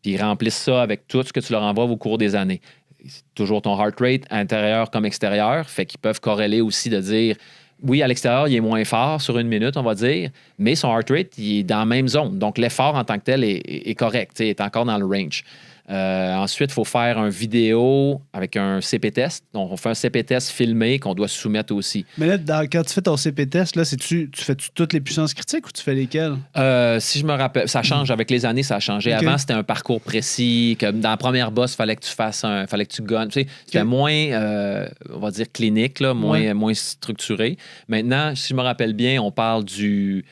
Puis ils remplissent ça avec tout ce que tu leur envoies au cours des années. C'est toujours ton heart rate, intérieur comme extérieur. Fait qu'ils peuvent corréler aussi de dire, oui, à l'extérieur, il est moins fort sur une minute, on va dire, mais son heart rate, il est dans la même zone. Donc, l'effort en tant que tel est correct, est encore dans le range. Ensuite, il faut faire un vidéo avec un CP-test. Donc, on fait un CP-test filmé qu'on doit soumettre aussi. Mais là, quand tu fais ton CP-test, là, tu fais-tu toutes les puissances critiques ou tu fais lesquelles? Si je me rappelle, ça change. Avec les années, ça a changé. Okay. Avant, c'était un parcours précis. Comme dans la première boss, il fallait que tu fasses fallait que tu gonnes. Tu sais, c'était moins, on va dire, clinique, là, moins structuré. Maintenant, si je me rappelle bien, on parle tu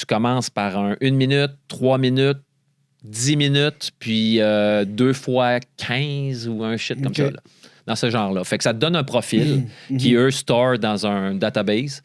commences par 1 minute, 3 minutes, 10 minutes, puis 2 fois 15 ou un shit comme ça, là, dans ce genre-là. Fait que ça te donne un profil qui, eux, store dans un database,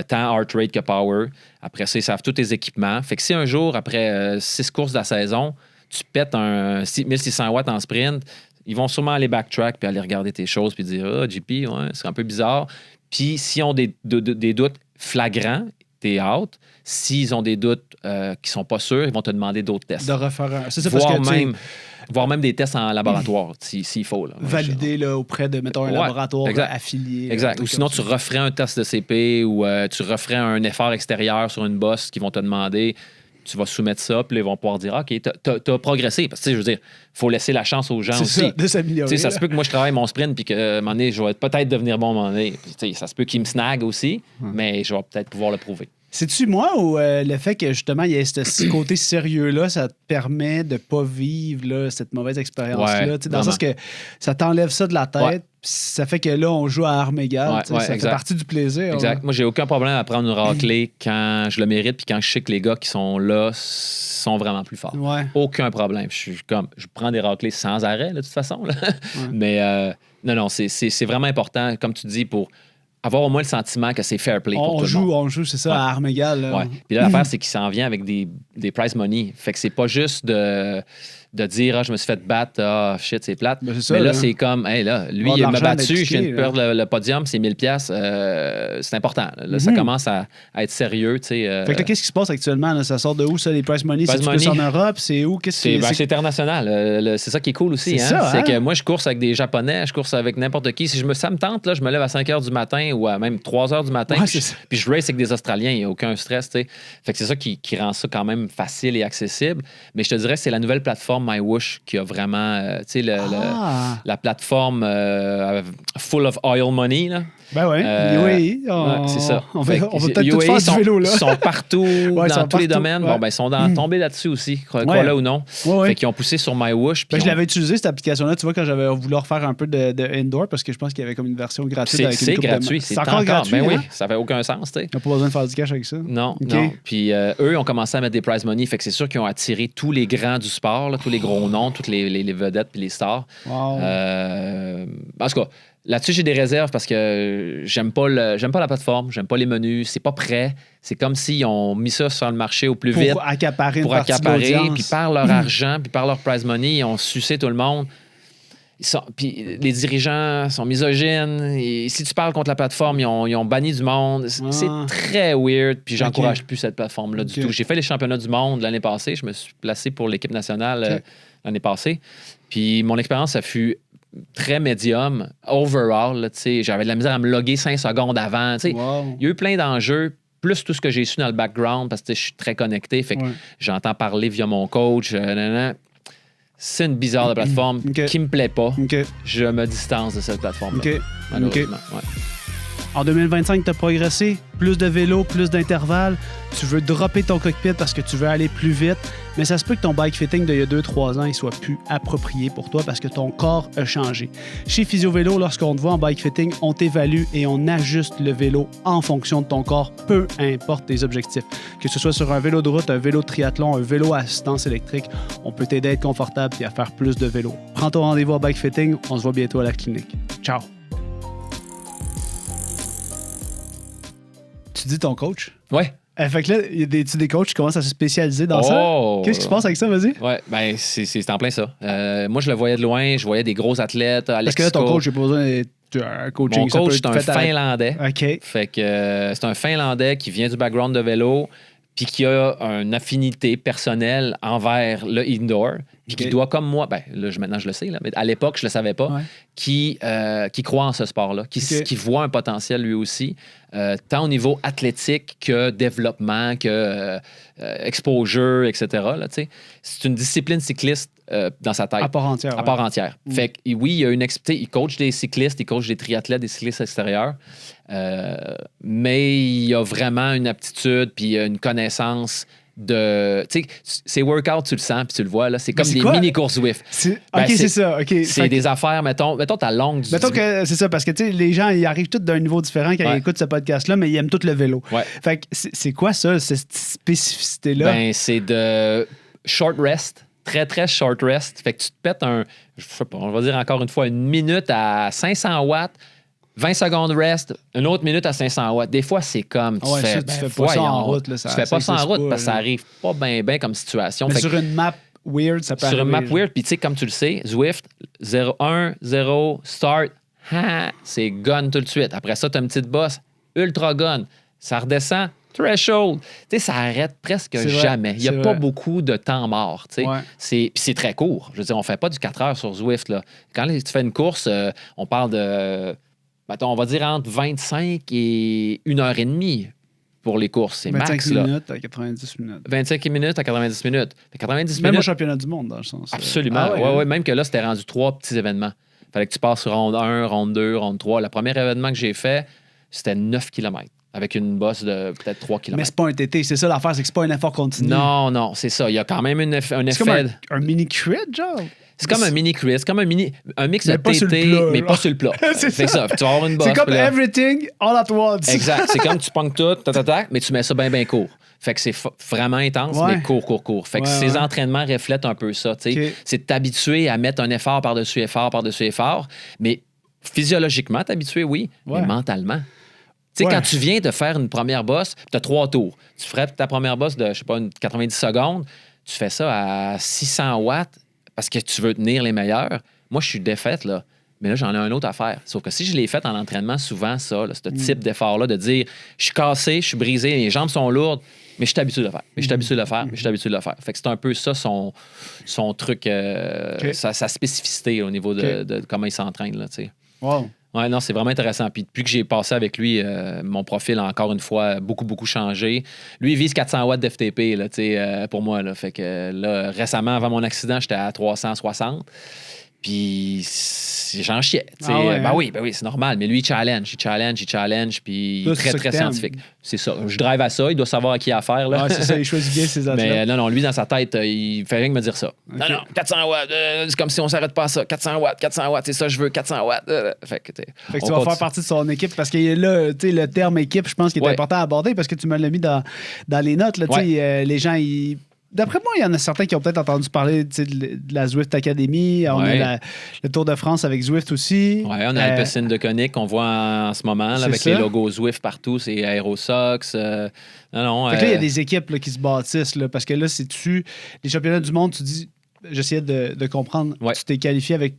tant heart rate que power. Après ça, ils savent tous tes équipements. Fait que si un jour, après 6 courses de la saison, tu pètes un 1600 watts en sprint, ils vont sûrement aller backtrack puis aller regarder tes choses puis dire « Ah, JP, ouais, c'est un peu bizarre. » Puis s'ils ont des doutes flagrants, t'es out. S'ils ont des doutes qui sont pas sûrs, ils vont te demander d'autres tests. De refaire un... C'est ça, voire même des tests en laboratoire, s'il faut. Là. Valider là, auprès de, mettons, un laboratoire affilié. Exact. Ou sinon, tu referais un test de CP ou tu referais un effort extérieur sur une bosse qu'ils vont te demander. Tu vas soumettre ça, puis ils vont pouvoir dire OK, t'as progressé. Parce que, je veux dire, il faut laisser la chance aux gens aussi. Ça, de s'améliorer. Ça se peut que moi, je travaille mon sprint, puis qu'à un moment donné, je vais peut-être devenir bon à un moment donné. Ça se peut qu'ils me snaguent aussi, mais je vais peut-être pouvoir le prouver. C'est-tu moi ou le fait que justement il y ait ce côté sérieux-là, ça te permet de pas vivre là, cette mauvaise expérience-là? Ouais, Dans le sens que ça t'enlève ça de la tête, Ouais. puis ça fait que là, on joue à armes égales. Ouais, Ça fait exact. partie du plaisir. Exact. là. Moi, j'ai aucun problème à prendre une raclée quand je le mérite puis quand je sais que les gars qui sont là sont vraiment plus forts. Ouais. Aucun problème. Je prends des raclées sans arrêt, là, de toute façon. Là. Mais non, c'est vraiment important, comme tu dis, pour avoir au moins le sentiment que c'est fair play pour tout le monde. On joue, c'est ça, Ouais. à armes égales. là. Ouais. Puis là, l'affaire, c'est qu'il s'en vient avec des prize money. Fait que c'est pas juste de dire, ah, je me suis fait battre, ah, shit, c'est plate. Ben, c'est ça, Mais là, là. c'est comme, hey, là, lui, Avoir de il m'a l'argent battu, d'être je viens de piqué, perdre le podium, c'est 1000$. C'est important. Là, ça commence à être sérieux, tu sais. Fait que là, qu'est-ce qui se passe actuellement? Là? Ça sort de où, ça, les prize money? Prize C'est plus en money. Europe? C'est où? Qu'est-ce qui C'est international. C'est ça qui est cool aussi. C'est Hein? ça, C'est hein? que moi, je course avec des Japonais, je course avec n'importe qui. Si ça me tente, là, je me lève à 5 h du matin ou à même 3 h du matin. Ouais, puis, c'est ça. puis je race avec des Australiens. Il n'y a aucun stress. T'sais. Fait que c'est ça qui rend ça quand même facile et accessible. Mais je te dirais que c'est la nouvelle plateforme MyWhoosh qui a vraiment. Tu sais, la plateforme full of oil money. Là. Ben oui, Ouais, UAE, c'est ça. On va Fait que peut-être tout UAE faire du vélo, là. Ils sont partout, Ouais, ils dans sont tous les partout, domaines. ouais. Bon, ben, ils sont tombés là-dessus aussi, crois-le ou non. Ouais, ouais. Fait qu'ils ont poussé sur MyWhoosh. Ben, puis je l'avais utilisé, cette application-là, tu vois, quand j'avais voulu refaire un peu de indoor, parce que je pense qu'il y avait comme une version gratuite. avec une c'est coupe de gratuit. ma- C'est encore gratuit. Ben oui, hein? ça fait aucun sens, tu sais. On n'a pas besoin de faire du cash avec ça. Non, OK. non. Puis eux ont commencé à mettre des prize money. Fait que c'est sûr qu'ils ont attiré tous les grands du sport, là, tous les gros noms, toutes les vedettes puis les stars. Wow. En tout cas, là-dessus, j'ai des réserves parce que j'aime pas la plateforme, j'aime pas les menus, c'est pas prêt. C'est comme s'ils ont mis ça sur le marché au plus vite Pour accaparer une pour partie de accaparer, l'audience. puis par leur argent, puis par leur prize money, ils ont sucé tout le monde. Puis les dirigeants sont misogynes. Et si tu parles contre la plateforme, ils ont banni du monde. C'est très weird. Puis j'encourage plus cette plateforme-là du tout. J'ai fait les championnats du monde l'année passée. Je me suis placé pour l'équipe nationale l'année passée. Puis mon expérience, ça fut très médium. Overall, là, j'avais de la misère à me loguer 5 secondes avant. Wow. Il y a eu plein d'enjeux. Plus tout ce que j'ai su dans le background, parce que je suis très connecté. Fait que j'entends parler via mon coach. C'est une bizarre de plateforme qui me plaît pas. OK. Je me distance de cette plateforme-là. OK. Malheureusement. Ouais. En 2025, tu as progressé, plus de vélo, plus d'intervalles. Tu veux dropper ton cockpit parce que tu veux aller plus vite, mais ça se peut que ton bike fitting d'il y a 2-3 ans il soit plus approprié pour toi parce que ton corps a changé. Chez Physio Vélo, lorsqu'on te voit en bike fitting, on t'évalue et on ajuste le vélo en fonction de ton corps, peu importe tes objectifs. Que ce soit sur un vélo de route, un vélo de triathlon, un vélo à assistance électrique, on peut t'aider à être confortable et à faire plus de vélo. Prends ton rendez-vous à bike fitting, on se voit bientôt à la clinique. Ciao! Tu dis ton coach? Ouais. Fait que là, il y a des coachs qui commencent à se spécialiser dans Oh! ça. Qu'est-ce qui se passe avec ça? Vas-y. Ouais, ben c'est en plein ça. Moi, je le voyais de loin. Je voyais des gros athlètes. Parce que là, ton coach, j'ai pas besoin d'un coaching. Mon coach, c'est un Finlandais. OK. Fait que c'est un Finlandais qui vient du background de vélo puis qui a une affinité personnelle envers le indoor, puis qui doit, comme moi, ben là, maintenant je le sais, là, mais à l'époque, je le savais pas, qui croit en ce sport-là, qui voit un potentiel lui aussi, tant au niveau athlétique que développement, que exposure, etc. Là, c'est une discipline cycliste dans sa tête. À part entière. À part entière. Fait que, oui, il y a il coach des cyclistes, il coach des triathlètes, des cyclistes extérieurs. Mais il y a vraiment une aptitude puis une connaissance de... Tu sais, ces workouts, tu le sens puis tu le vois, là. C'est comme des mini-courses Zwift. OK, c'est ça. OK. C'est des affaires, mettons ta longue... Mettons que c'est ça, parce que, tu sais, les gens, ils arrivent tous d'un niveau différent quand ils écoutent ce podcast-là, mais ils aiment tout le vélo. Ouais. Fait que c'est quoi ça, cette spécificité-là? Ben, c'est de short rest. Très, très short rest. Fait que tu te pètes je sais pas, on va dire encore une fois, 1 minute à 500 watts, 20 secondes rest, une autre minute à 500 watts. Des fois, c'est comme, tu fais pas ça en route. Là, tu fais pas ça en route parce que ça arrive pas bien comme situation. Mais fait sur une map weird, ça peut sur arriver. Sur une map weird, puis tu sais, comme tu le sais, Zwift, 0-1, 0, start, c'est gun tout de suite. Après ça, tu as une petite bosse, ultra gun. Ça redescend, threshold. Tu sais, ça arrête presque jamais. Il n'y a pas beaucoup de temps mort. Tu sais. Puis c'est très court. Je veux dire, on fait pas du 4 heures sur Zwift. Là. Quand tu fais une course, on parle de... Mettons, on va dire entre 25 et 1h30 pour les courses. C'est 25 max. minutes à 90 minutes. 25 minutes à 90 minutes. 90 Même minutes, au championnat du monde, dans le sens. absolument. Ouais, même que là, c'était rendu 3 petits événements. Fallait que tu passes sur ronde 1, ronde 2, ronde 3. Le premier événement que j'ai fait, c'était 9 km. avec une bosse de peut-être 3 km. Mais c'est pas un TT, c'est ça l'affaire, c'est que c'est pas un effort continu. Non, c'est ça. Il y a quand même un effet. C'est comme un mini crit, genre? C'est comme un mini crit, c'est comme un mix mais de pas sur le TT, plat, mais genre. pas sur le plat. C'est ça. Tu vas avoir une bosse. C'est comme puis là- everything all at once. Exact. C'est comme tu pognes tout, mais tu mets ça bien court. Fait que c'est vraiment intense, Ouais. mais court. Fait que Ouais, ces ouais. entraînements reflètent un peu ça. Tu sais. Ok. C'est de t'habituer à mettre un effort par-dessus effort, mais physiologiquement, t'habituer, oui, Ouais. mais mentalement. Tu sais, Ouais. quand tu viens de faire une première bosse, tu as 3 tours. Tu ferais ta première bosse de, je sais pas, 90 secondes, tu fais ça à 600 watts parce que tu veux tenir les meilleurs. Moi, je suis défaite, là. Mais là, j'en ai un autre à faire. Sauf que si je l'ai fait en entraînement, souvent, ça, là, ce type d'effort-là, de dire je suis cassé, je suis brisé, les jambes sont lourdes, mais je suis habitué de le faire. Mais je suis habitué de le faire. Mais je suis habitué de le faire. Fait que c'est un peu ça, son truc, OK. sa spécificité au niveau de comment il s'entraîne, là, tu sais. Wow. Ouais, non, c'est vraiment intéressant. Puis depuis que j'ai passé avec lui, mon profil a encore une fois beaucoup changé. Lui, il vise 400 watts d'FTP, là, tu sais, pour moi. Là. Fait que là, récemment, avant mon accident, j'étais à 360. Puis j'en chiais. Tu sais. Ah ouais, Ben hein? oui, c'est normal. Mais lui, il challenge, puis il Toi, est c'est très, ça très que t'aimes. scientifique. C'est ça. Je drive à ça, il doit savoir à qui affaire. Là. Ouais, c'est ça, il choisit bien ses athlètes. Mais non, lui, dans sa tête, il fait rien que me dire ça. Non, 400 watts, c'est comme si on s'arrête pas à ça. 400 watts, c'est ça, je veux 400 watts. Fait que, Fait que tu vas faire partie de son équipe parce que là, tu sais, le terme équipe, je pense qu'il est Ouais. important à aborder parce que tu me l'as mis dans les notes. Là, tu sais, les gens, d'après moi, il y en a certains qui ont peut-être entendu parler tu sais, de la Zwift Academy. On Ouais. a le Tour de France avec Zwift aussi. Ouais, on a Alpecin de Conic qu'on voit en ce moment là, c'est avec ça. les logos Zwift partout, c'est Aerosox. Non. Fait que là, il y a des équipes là, qui se bâtissent là, parce que là, c'est-tu les championnats du monde, tu dis, j'essayais de comprendre, Ouais. tu t'es qualifié avec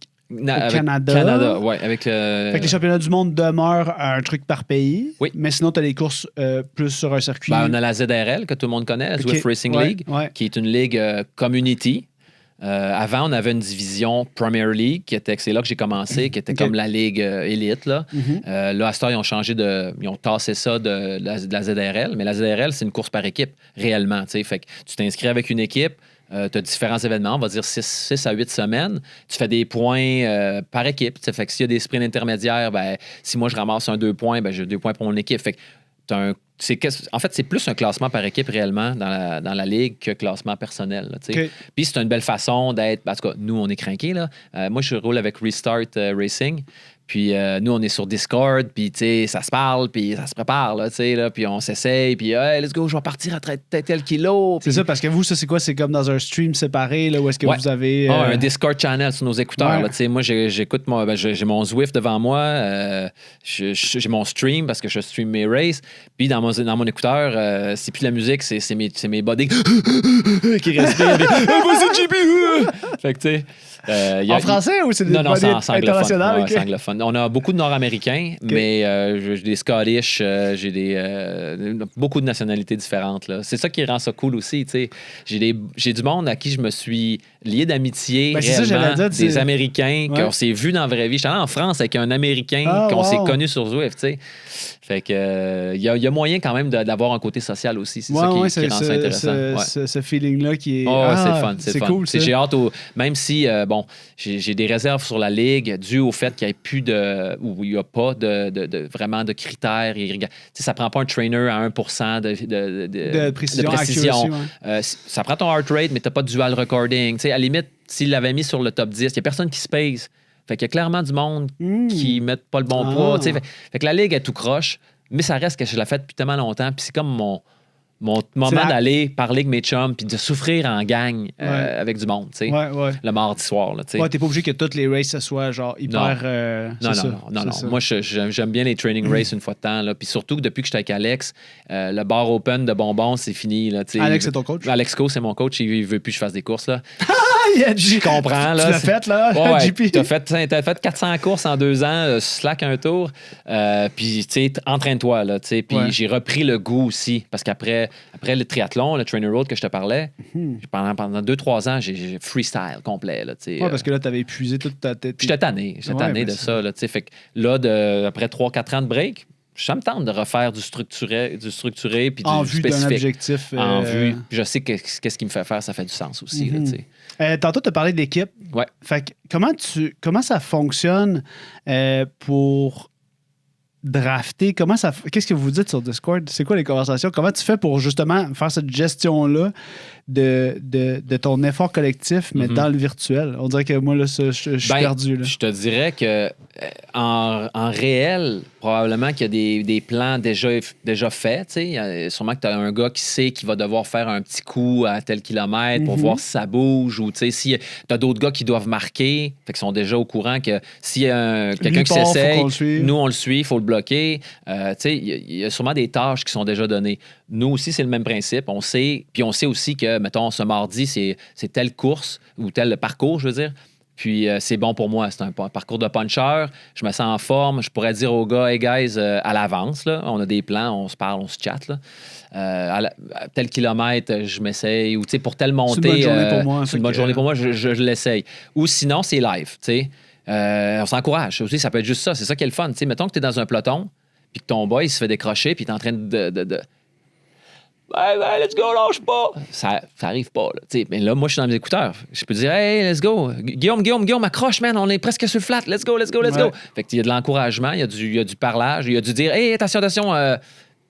Avec Canada. Canada, ouais, avec Fait que les championnats du monde demeurent un truc par pays. Oui. Mais sinon, tu as des courses plus sur un circuit. Ben, on a la ZRL que tout le monde connaît, la Ok. Zwift Racing Ouais, League, ouais. qui est une ligue community. Avant, on avait une division Premier League, c'est là que j'ai commencé, qui était Ok. comme la ligue élite. Là. Mhm. Là, à ce temps, ils ont changé ils ont tassé ça de la ZRL, mais la ZRL, c'est une course par équipe, réellement. Tu sais. Fait que tu t'inscris avec une équipe, tu as différents événements, on va dire 6 à 8 semaines. Tu fais des points par équipe. Tu sais. Fait que s'il y a des sprints intermédiaires, ben, si moi je ramasse 2 points, ben, j'ai 2 points pour mon équipe. Fait que en fait, c'est plus un classement par équipe réellement dans la ligue que classement personnel. Là, tu sais. Ok. Puis c'est une belle façon d'être. En tout cas, nous, on est craqués. Moi, je roule avec Restart Racing. Puis nous, on est sur Discord, puis tu sais, ça se parle, puis ça se prépare, là, tu sais, là, puis on s'essaye, puis hey, let's go, je vais partir à tel kilo. C'est Puis- ça, parce que vous, ça, c'est quoi? C'est comme dans un stream séparé, là, où est-ce que Ouais. vous avez... Un Discord channel sur nos écouteurs. Ouais. Là, tu sais, moi, j'écoute j'ai mon Zwift devant moi. J'ai mon stream parce que je stream mes races. Puis dans mon écouteur, c'est plus la musique, c'est mes buddies qui respirent. Puis, vas-y, JP! Fait que tu sais. En français ou c'est des Non, c'est bodies en anglophone. internationales? Ouais, ok? c'est anglophone. On a beaucoup de Nord-Américains, mais j'ai des Scottish, j'ai beaucoup de nationalités différentes. Là. C'est ça qui rend ça cool aussi. Tu sais. J'ai du monde à qui je me suis lié d'amitié, Ben, c'est ça, réellement, j'allais dire, des Américains Ouais. qu'on s'est vus dans la vraie vie. J'étais allé en France avec un Américain Ah, qu'on s'est wow. connu sur Zwift. Tu sais. Fait que il y a moyen quand même d'avoir un côté social aussi. C'est Ouais, ça ouais, qui rend ça intéressant. Ouais. ce feeling-là qui est... Oh, ouais, c'est le fun. c'est le fun. cool, ça. J'ai hâte même si, bon, j'ai des réserves sur la ligue dû au fait qu'il n'y ait plus ou il n'y a pas vraiment de critères. Tu sais, ça ne prend pas un trainer à 1% De précision, accuracy, ouais. Ça prend ton heart rate, mais tu n'as pas de dual recording. Tu sais, à la limite, s'il l'avait mis sur le top 10, il n'y a personne qui se pèse. Fait qu'il y a clairement du monde qui ne met pas le bon poids. Tu sais. Fait que la ligue est tout croche, mais ça reste que je l'ai fait depuis tellement longtemps. Puis c'est comme mon moment d'aller parler avec mes chums puis de souffrir en gang avec du monde, tu sais. Ouais. Le mardi soir, là, tu sais. Ouais, t'es pas obligé que toutes les races, ce soit genre hyper... Non. c'est ça. Moi, j'aime bien les training races une fois de temps. Là. Puis surtout que depuis que je suis avec Alex, le bar open de bonbons, c'est fini. Là, tu sais. Alex, c'est ton coach? Alex Co, c'est mon coach. Il veut plus que je fasse des courses. Là. Je comprends, là. Tu l'as fait, là, Ouais, JP? t'as fait 400 courses en 2 ans, slack un tour. Puis, tu sais, entraîne-toi, là, tu sais. Puis j'ai repris le goût aussi. Parce qu'après le triathlon, le trainer road que je te parlais, pendant 2-3 ans, j'ai freestyle complet, là, tu sais. Ouais, parce que là, t'avais épuisé toute ta tête. J'étais tanné de ça, là, tu sais. Fait que là, après 3-4 ans de break, ça me tente de refaire du structuré puis en du vue d'un spécifique. objectif. En vue. Puis je sais qu'est-ce qui me fait faire, ça fait du sens aussi, là, tu sais. Tantôt, tu as parlé d'équipe. Ouais. Fait que comment ça fonctionne pour drafté? Qu'est-ce que vous dites sur Discord? C'est quoi les conversations? Comment tu fais pour justement faire cette gestion-là de ton effort collectif, mais dans le virtuel? On dirait que moi, là, je suis perdu. Là. Je te dirais que en réel, probablement qu'il y a des plans déjà faits. Sûrement que tu as un gars qui sait qu'il va devoir faire un petit coup à tel kilomètre pour voir si ça bouge. Ou si tu as d'autres gars qui doivent marquer, fait qu'ils sont déjà au courant que s'il y a quelqu'un qui s'essaye, nous, on le suit, il faut le bloquer. Il y a sûrement des tâches qui sont déjà données. Nous aussi, c'est le même principe. On sait, puis on sait aussi que, mettons, ce mardi, c'est telle course ou tel parcours, je veux dire. Puis c'est bon pour moi. C'est un parcours de puncher. Je me sens en forme. Je pourrais dire aux gars, hey guys, à l'avance, là, on a des plans, on se parle, on se chatte. Là. À tel kilomètre, je m'essaye. Ou pour telle montée. C'est une bonne journée pour moi. C'est une bonne journée pour moi, je l'essaye. Ou sinon, c'est live. On s'encourage. Aussi, ça peut être juste ça. C'est ça qui est le fun. Mettons que tu es dans un peloton, puis que ton boy il se fait décrocher, puis tu es en train de let's go, lâche pas. Ça arrive pas. Là. Mais là, moi, je suis dans mes écouteurs. Je peux dire, hey, let's go. Guillaume, accroche, man. On est presque sur le flat. Let's go. Fait qu'il y a de l'encouragement, il y a du parlage, il y a du dire, hey, attention,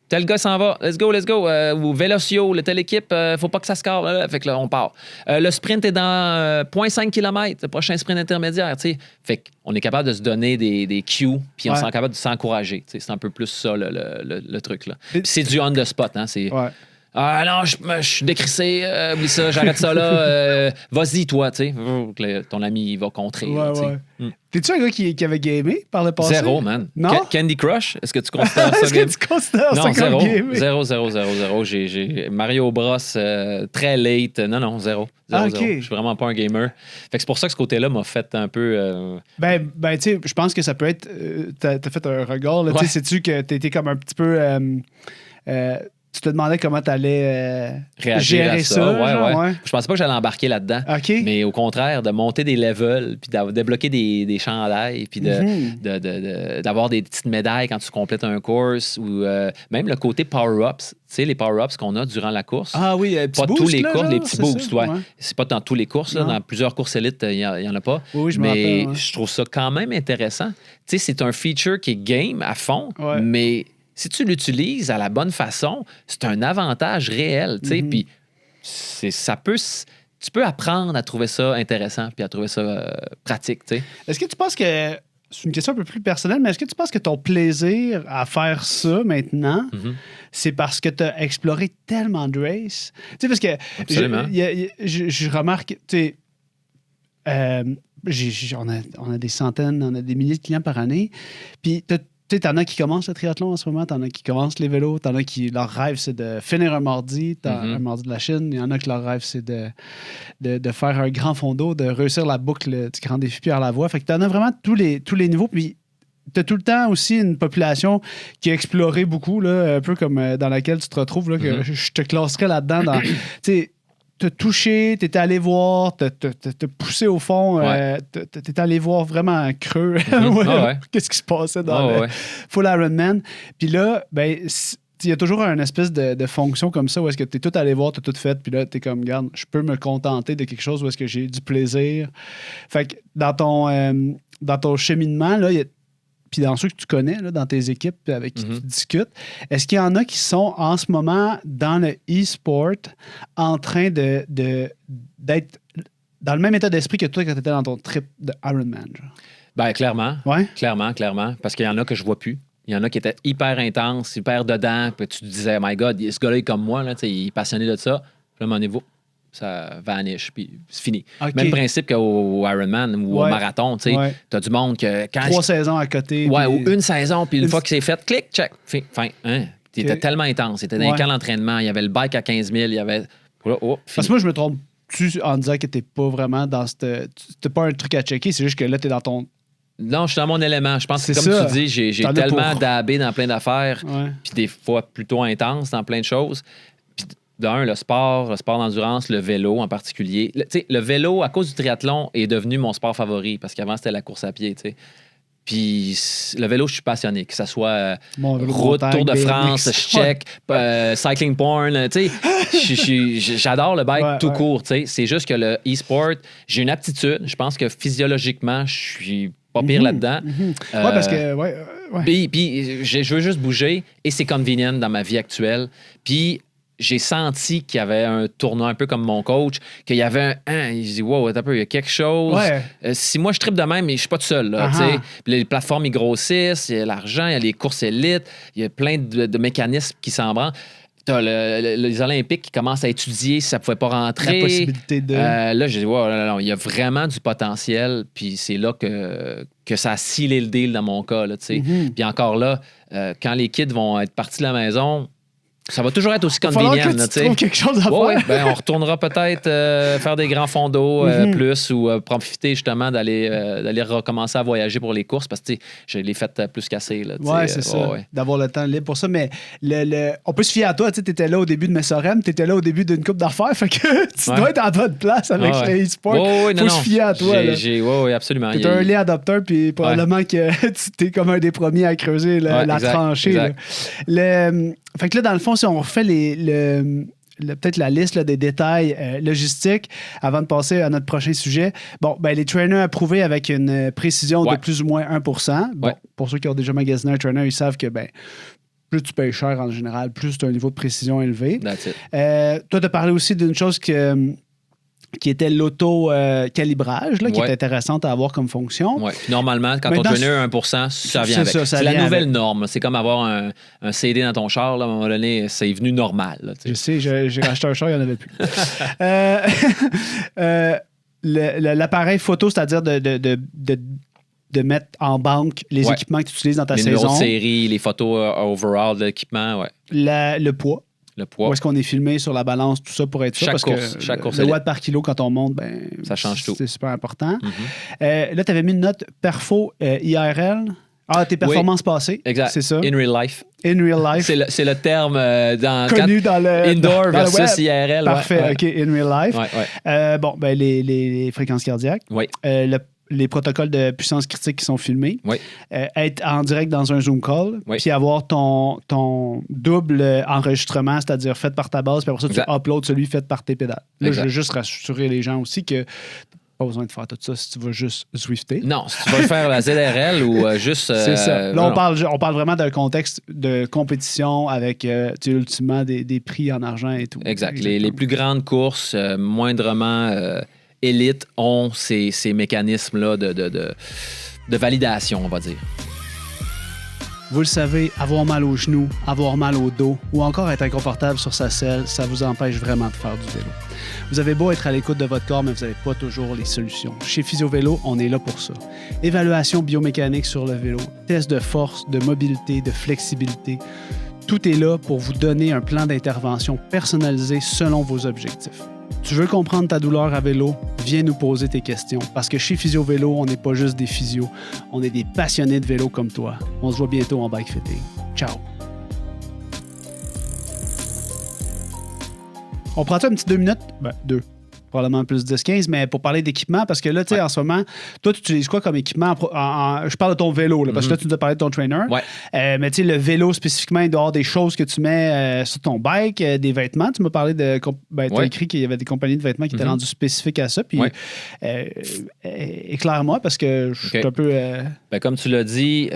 tel gars s'en va. Let's go. Ou Vélocio, telle équipe, faut pas que ça score. Fait que là, on part. Le sprint est dans 0,5 km, le prochain sprint intermédiaire. T'sais. Fait qu'on est capable de se donner des cues, puis on est capable de s'encourager. C'est un peu plus ça, le truc. Là. C'est du on the spot. Hein, ah non, je suis décrissé, oublie ça, j'arrête ça là. Vas-y, toi, tu sais. Ton ami, il va contrer. T'es-tu un gars qui avait gamé par le passé? Zéro, man. Non? Candy Crush, est-ce que tu considères ça? Est-ce que tu considères ça comme gamé? Zéro. J'ai Mario Bros très late. Non, zéro. Okay. Je suis vraiment pas un gamer. Fait que c'est pour ça que ce côté-là m'a fait un peu... Ben tu sais, je pense que ça peut être... T'as fait un regard, là. Tu sais, sais-tu que t'étais comme un petit peu... tu te demandais comment tu allais gérer ça. Ouais. Je pensais pas que j'allais embarquer là-dedans. Okay. Mais au contraire, de monter des levels, puis de débloquer des chandails, puis d'avoir des petites médailles quand tu complètes un course, ou même le côté power-ups. Tu sais, les power-ups qu'on a durant la course. Ah oui, pas boost, tous les là, courses, genre, les petits boosts, ça? Ouais. C'est pas dans tous les courses, là, dans plusieurs courses élites, il y en a pas. Oui, je mais rappelle, ouais. je trouve ça quand même intéressant. Tu sais, c'est un feature qui est game à fond, mais si tu l'utilises à la bonne façon, c'est un avantage réel, tu sais, puis tu peux apprendre à trouver ça intéressant puis à trouver ça pratique, tu sais. Est-ce que tu penses que, c'est une question un peu plus personnelle, mais est-ce que tu penses que ton plaisir à faire ça maintenant, c'est parce que tu as exploré tellement de races? Tu sais, parce que je remarque, tu sais, on a des centaines, on a des milliers de clients par année, puis tu sais, t'en as qui commencent le triathlon en ce moment, t'en as qui commencent les vélos, t'en as qui, leur rêve, c'est de finir un mardi, un mardi de la Chine. Il y en a qui leur rêve, c'est de faire un grand fond d'eau, de réussir la boucle du Grand Défi Pierre-Lavoie. Fait que t'en as vraiment tous les niveaux. Puis t'as tout le temps aussi une population qui a exploré beaucoup, là, un peu comme dans laquelle tu te retrouves, là, que je te classerais là-dedans. Tu sais, t'as touché, t'es allé voir, t'as poussé au fond, t'es allé voir vraiment creux. Qu'est-ce qui se passait dans le Full Ironman. Puis là, ben, il y a toujours une espèce de fonction comme ça où est-ce que t'es tout allé voir, t'as tout fait, puis là, t'es comme, regarde, je peux me contenter de quelque chose où est-ce que j'ai du plaisir. Fait que dans ton cheminement, là, puis dans ceux que tu connais, là, dans tes équipes avec qui tu discutes, est-ce qu'il y en a qui sont en ce moment dans le e-sport en train d'être dans le même état d'esprit que toi quand tu étais dans ton trip de Ironman? Ben, clairement. Ouais? Clairement. Parce qu'il y en a que je vois plus. Il y en a qui étaient hyper intenses, hyper dedans. Puis tu te disais, my God, ce gars-là est comme moi, là, il est passionné de ça. Puis à mon niveau, ça vanish, puis c'est fini. Okay. Même principe qu'au Ironman ou au marathon, tu sais, t'as du monde que... 3 saisons à côté. Ouais, ou une saison, puis une fois que c'est fait, clic, check, fin. Hein? T'étais tellement intense, t'étais dans un camp d'entraînement, il y avait le bike à 15 000, il y avait... Parce que moi, je me trompe-tu en disant que t'es pas vraiment dans cette... T'as pas un truc à checker, c'est juste que là, t'es dans ton... Non, je suis dans mon élément. Je pense que, comme tu dis, j'ai tellement dabé dans plein d'affaires, puis des fois plutôt intense dans plein de choses. D'un, le sport d'endurance, le vélo en particulier. Le vélo, à cause du triathlon, est devenu mon sport favori parce qu'avant, c'était la course à pied. T'sais. Puis le vélo, je suis passionné. Que ce soit route, Tour de France, check, cycling porn. J'adore le bike tout court. C'est juste que le e-sport, j'ai une aptitude. Je pense que physiologiquement, je suis pas pire là-dedans. Oui, parce que... Ouais. Puis je veux juste bouger et c'est convenient dans ma vie actuelle. Puis j'ai senti qu'il y avait un tournoi un peu comme mon coach, qu'il y avait il dit wow, attends un peu, il y a quelque chose. Ouais. Si moi je trippe de même, mais je suis pas tout seul. Là, puis les plateformes ils grossissent, il y a l'argent, il y a les courses élites, il y a plein de mécanismes qui s'embranlent. T'as les Olympiques qui commencent à étudier si ça pouvait pas rentrer. La possibilité de... là, j'ai dit, wow, non, il y a vraiment du potentiel. Puis c'est là que ça a scellé le deal dans mon cas. Là, Puis encore là, quand les kids vont être partis de la maison, ça va toujours être aussi convenient. Il va falloir que tu trouves quelque chose à faire. Ben, on retournera peut-être faire des grands fonds d'eau plus ou profiter justement d'aller recommencer à voyager pour les courses parce que je l'ai fait plus qu'assez. Oui, c'est ça. D'avoir le temps libre pour ça. Mais on peut se fier à toi. Tu étais là au début de Messorem, tu étais là au début d'une coupe d'affaires. Fait que tu dois être en bonne place avec les e-sports. Faut se fier à toi. Oui, absolument. Tu es un early adopter, puis probablement que tu es comme un des premiers à creuser la tranchée. Fait que là, dans le fond, si on refait peut-être la liste des détails logistiques avant de passer à notre prochain sujet. Bon, ben les trainers approuvés avec une précision de plus ou moins 1%. Bon, pour ceux qui ont déjà magasiné un trainer, ils savent que plus tu payes cher en général, plus tu as un niveau de précision élevé. That's it. Toi, tu as parlé aussi d'une chose qui était l'auto-calibrage, qui est intéressante à avoir comme fonction. Oui. Normalement, quand ton trainer a 1%, ça vient avec. C'est la nouvelle norme. C'est comme avoir un CD dans ton char. Là, à un moment donné, c'est venu normal. Là, je sais, j'ai racheté un char, il n'y en avait plus. L'appareil photo, c'est-à-dire de mettre en banque les équipements que tu utilises dans ta saison. Les numéros de série, les photos overall de l'équipement. Le poids. Où est-ce qu'on est filmé sur la balance, tout ça pour être sûr. Chaque course le watt par kilo, quand on monte, ça change tout. C'est super important. Là, tu avais mis une note perfo IRL. Tes performances passées. Exact. C'est ça. In real life. In real life. C'est le terme connu dans le indoor dans versus le web. IRL. Parfait. OK. In real life. Ouais. Les fréquences cardiaques. Oui. Les protocoles de puissance critique qui sont filmés, être en direct dans un Zoom call, puis avoir ton double enregistrement, c'est-à-dire fait par ta base, puis après ça, tu uploads celui fait par tes pédales. Là, je veux juste rassurer les gens aussi que pas besoin de faire tout ça si tu vas juste Zwifter. Non, si tu vas faire la ZRL ou juste... c'est ça. Là, on parle vraiment d'un contexte de compétition avec ultimement des prix en argent et tout. Exact. Les plus grandes courses, moindrement... élites ont ces mécanismes-là de validation, on va dire. Vous le savez, avoir mal aux genoux, avoir mal au dos ou encore être inconfortable sur sa selle, ça vous empêche vraiment de faire du vélo. Vous avez beau être à l'écoute de votre corps, mais vous n'avez pas toujours les solutions. Chez Physio-Vélo, on est là pour ça. Évaluation biomécanique sur le vélo, test de force, de mobilité, de flexibilité. Tout est là pour vous donner un plan d'intervention personnalisé selon vos objectifs. Tu veux comprendre ta douleur à vélo? Viens nous poser tes questions. Parce que chez Physio Vélo, on n'est pas juste des physios. On est des passionnés de vélo comme toi. On se voit bientôt en bike fitting. Ciao! On prend-tu un petit 2 minutes? 2. Probablement plus 10-15, mais pour parler d'équipement, parce que là, tu sais, en ce moment, toi, tu utilises quoi comme équipement? Je parle de ton vélo, là, parce que là, tu nous as parlé de ton trainer. Mais tu sais, le vélo spécifiquement, il doit y avoir des choses que tu mets sur ton bike, des vêtements. Tu m'as parlé de... tu as écrit qu'il y avait des compagnies de vêtements qui étaient rendues spécifiques à ça. Puis éclaire-moi, parce que je suis un peu... comme tu l'as dit,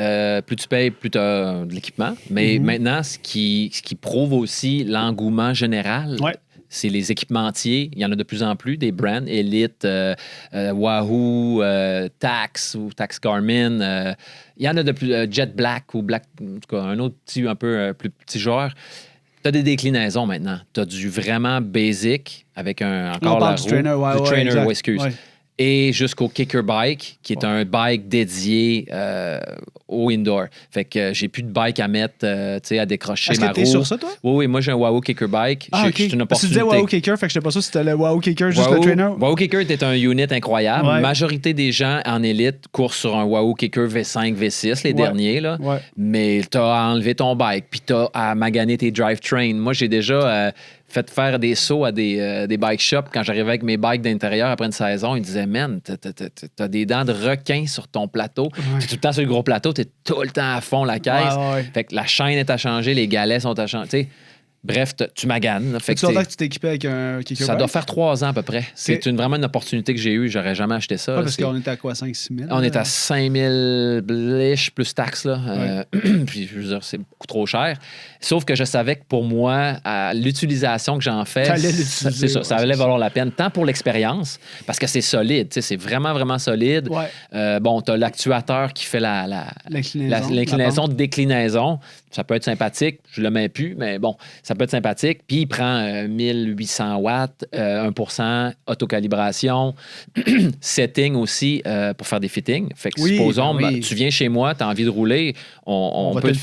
plus tu payes, plus tu as de l'équipement. Mais maintenant, ce qui prouve aussi l'engouement général... c'est les équipementiers. Il y en a de plus en plus, des brands, Elite, Wahoo, Tax ou Tax Garmin. Il y en a de plus, Jet Black ou Black, en tout cas, un autre petit, un peu plus petit joueur. Tu as des déclinaisons maintenant. Tu as du vraiment basic avec encore la roue. Trainer, excuse. Et jusqu'au Kicker Bike, qui est un bike dédié au indoor. Fait que j'ai plus de bike à mettre, à décrocher ma roue. Est-ce que t'es sur ça, toi? Oui, moi j'ai un Wahoo Kicker Bike. J'ai une opportunité. Tu disais Wahoo Kicker, fait que je sais pas ça si c'était le Wahoo Kicker, juste le trainer. Wahoo Kicker était un unit incroyable. La majorité des gens en élite courent sur un Wahoo Kicker V5, V6, les derniers. Là. Mais t'as à enlever ton bike, puis t'as à maganer tes drivetrains. Moi, j'ai déjà... fait faire des sauts à des bike shops quand j'arrivais avec mes bikes d'intérieur après une saison. Ils disaient, man, t'as des dents de requin sur ton plateau. T'es tout le temps sur le gros plateau, t'es tout le temps à fond la caisse. Fait que la chaîne est à changer, les galets sont à changer. Bref, tu maganes. Là, fait que longtemps que tu t'es équipé avec un kicker Ça bike? doit faire 3 ans à peu près. C'est vraiment une opportunité que j'ai eue. J'aurais jamais acheté ça. Parce qu'on était à quoi, 5-6 000? On est à 5 000 plus taxes. Là. Puis, je veux dire, c'est beaucoup trop cher. Sauf que je savais que pour moi, à l'utilisation que j'en fais, c'est ça, ça allait valoir la peine. Tant pour l'expérience, parce que c'est solide. C'est vraiment, vraiment solide. Ouais. Bon, tu as l'actuateur qui fait l'inclinaison de déclinaison. Ça peut être sympathique. Je le mets plus, mais bon, ça peut être sympathique. Puis, il prend 1800 watts, 1% autocalibration, setting aussi pour faire des fittings. Fait que supposons, tu viens chez moi, tu as envie de rouler, on va te le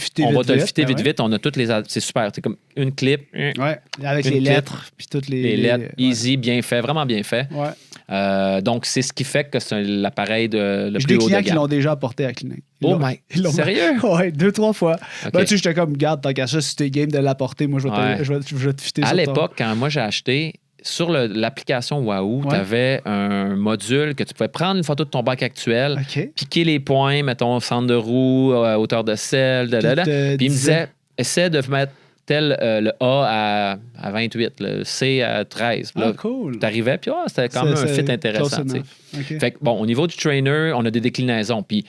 fitter vite. On a toutes les... C'est super. C'est comme une clip. Ouais, avec les lettres. Puis toutes les lettres. Easy, bien fait, vraiment bien fait. Ouais. Donc, c'est ce qui fait que c'est l'appareil le plus haut de gamme. J'ai des clients qui l'ont déjà apporté à Clinique. Oh my... Sérieux? Oui, 2-3 fois. Okay. Ben, tu sais, j'étais comme, garde, tant qu'à ça, si t'es game de l'apporter, moi, je vais te fitter ça. À l'époque, quand moi, j'ai acheté, sur l'application Wahoo, tu avais un module que tu pouvais prendre une photo de ton bike actuel, piquer les points, mettons, centre de roue, hauteur de selle, puis il me disait, essaie de mettre le A à 28, le C à 13. Là, cool. T'arrivais, puis c'était quand même un fit intéressant. Fait que, bon, au niveau du trainer, on a des déclinaisons, puis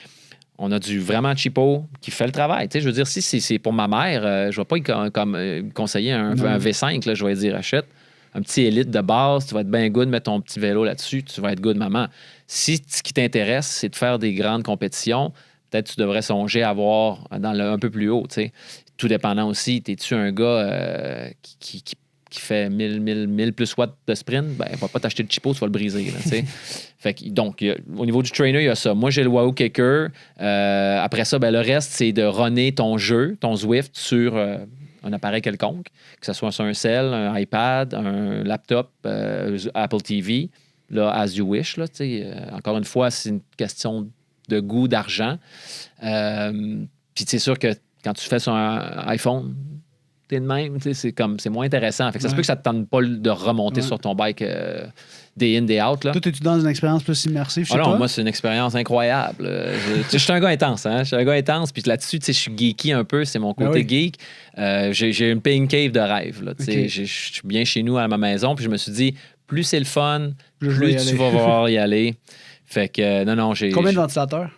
on a du vraiment cheapo qui fait le travail. Tu sais, je veux dire, si c'est pour ma mère, je ne vais pas conseiller un V5. Là, je vais dire, achète un petit élite de base, tu vas être bien good, mets ton petit vélo là-dessus, tu vas être good, maman. Si ce qui t'intéresse, c'est de faire des grandes compétitions, peut-être tu devrais songer à avoir un peu plus haut. Tu sais. Tout dépendant aussi, es-tu un gars qui fait 1000 plus watts de sprint, ben, va pas t'acheter le cheapo, tu vas le briser. Là, fait que, donc, au niveau du trainer, il y a ça. Moi, j'ai le Wahoo Kicker. Après ça, ben, le reste, c'est de runner ton jeu, ton Zwift, sur un appareil quelconque, que ce soit sur un cell, un iPad, un laptop, Apple TV, là, as you wish. Là, encore une fois, c'est une question de goût, d'argent. Puis c'est sûr que quand tu fais sur un iPhone, t'es de même, c'est moins intéressant. Fait que ça se peut que ça te tente pas de remonter sur ton bike day in, day out. Là. Toi, es-tu dans une expérience plus immersive chez toi? Non, moi, c'est une expérience incroyable. Je suis un gars intense. Hein? Je suis un gars intense. Puis là-dessus, je suis geeky un peu. C'est mon côté geek. J'ai une pain cave de rêve. Je suis bien chez nous à ma maison. Puis je me suis dit, plus c'est le fun, plus tu vas voir y aller. Fait que, non, j'ai... Combien de ventilateurs?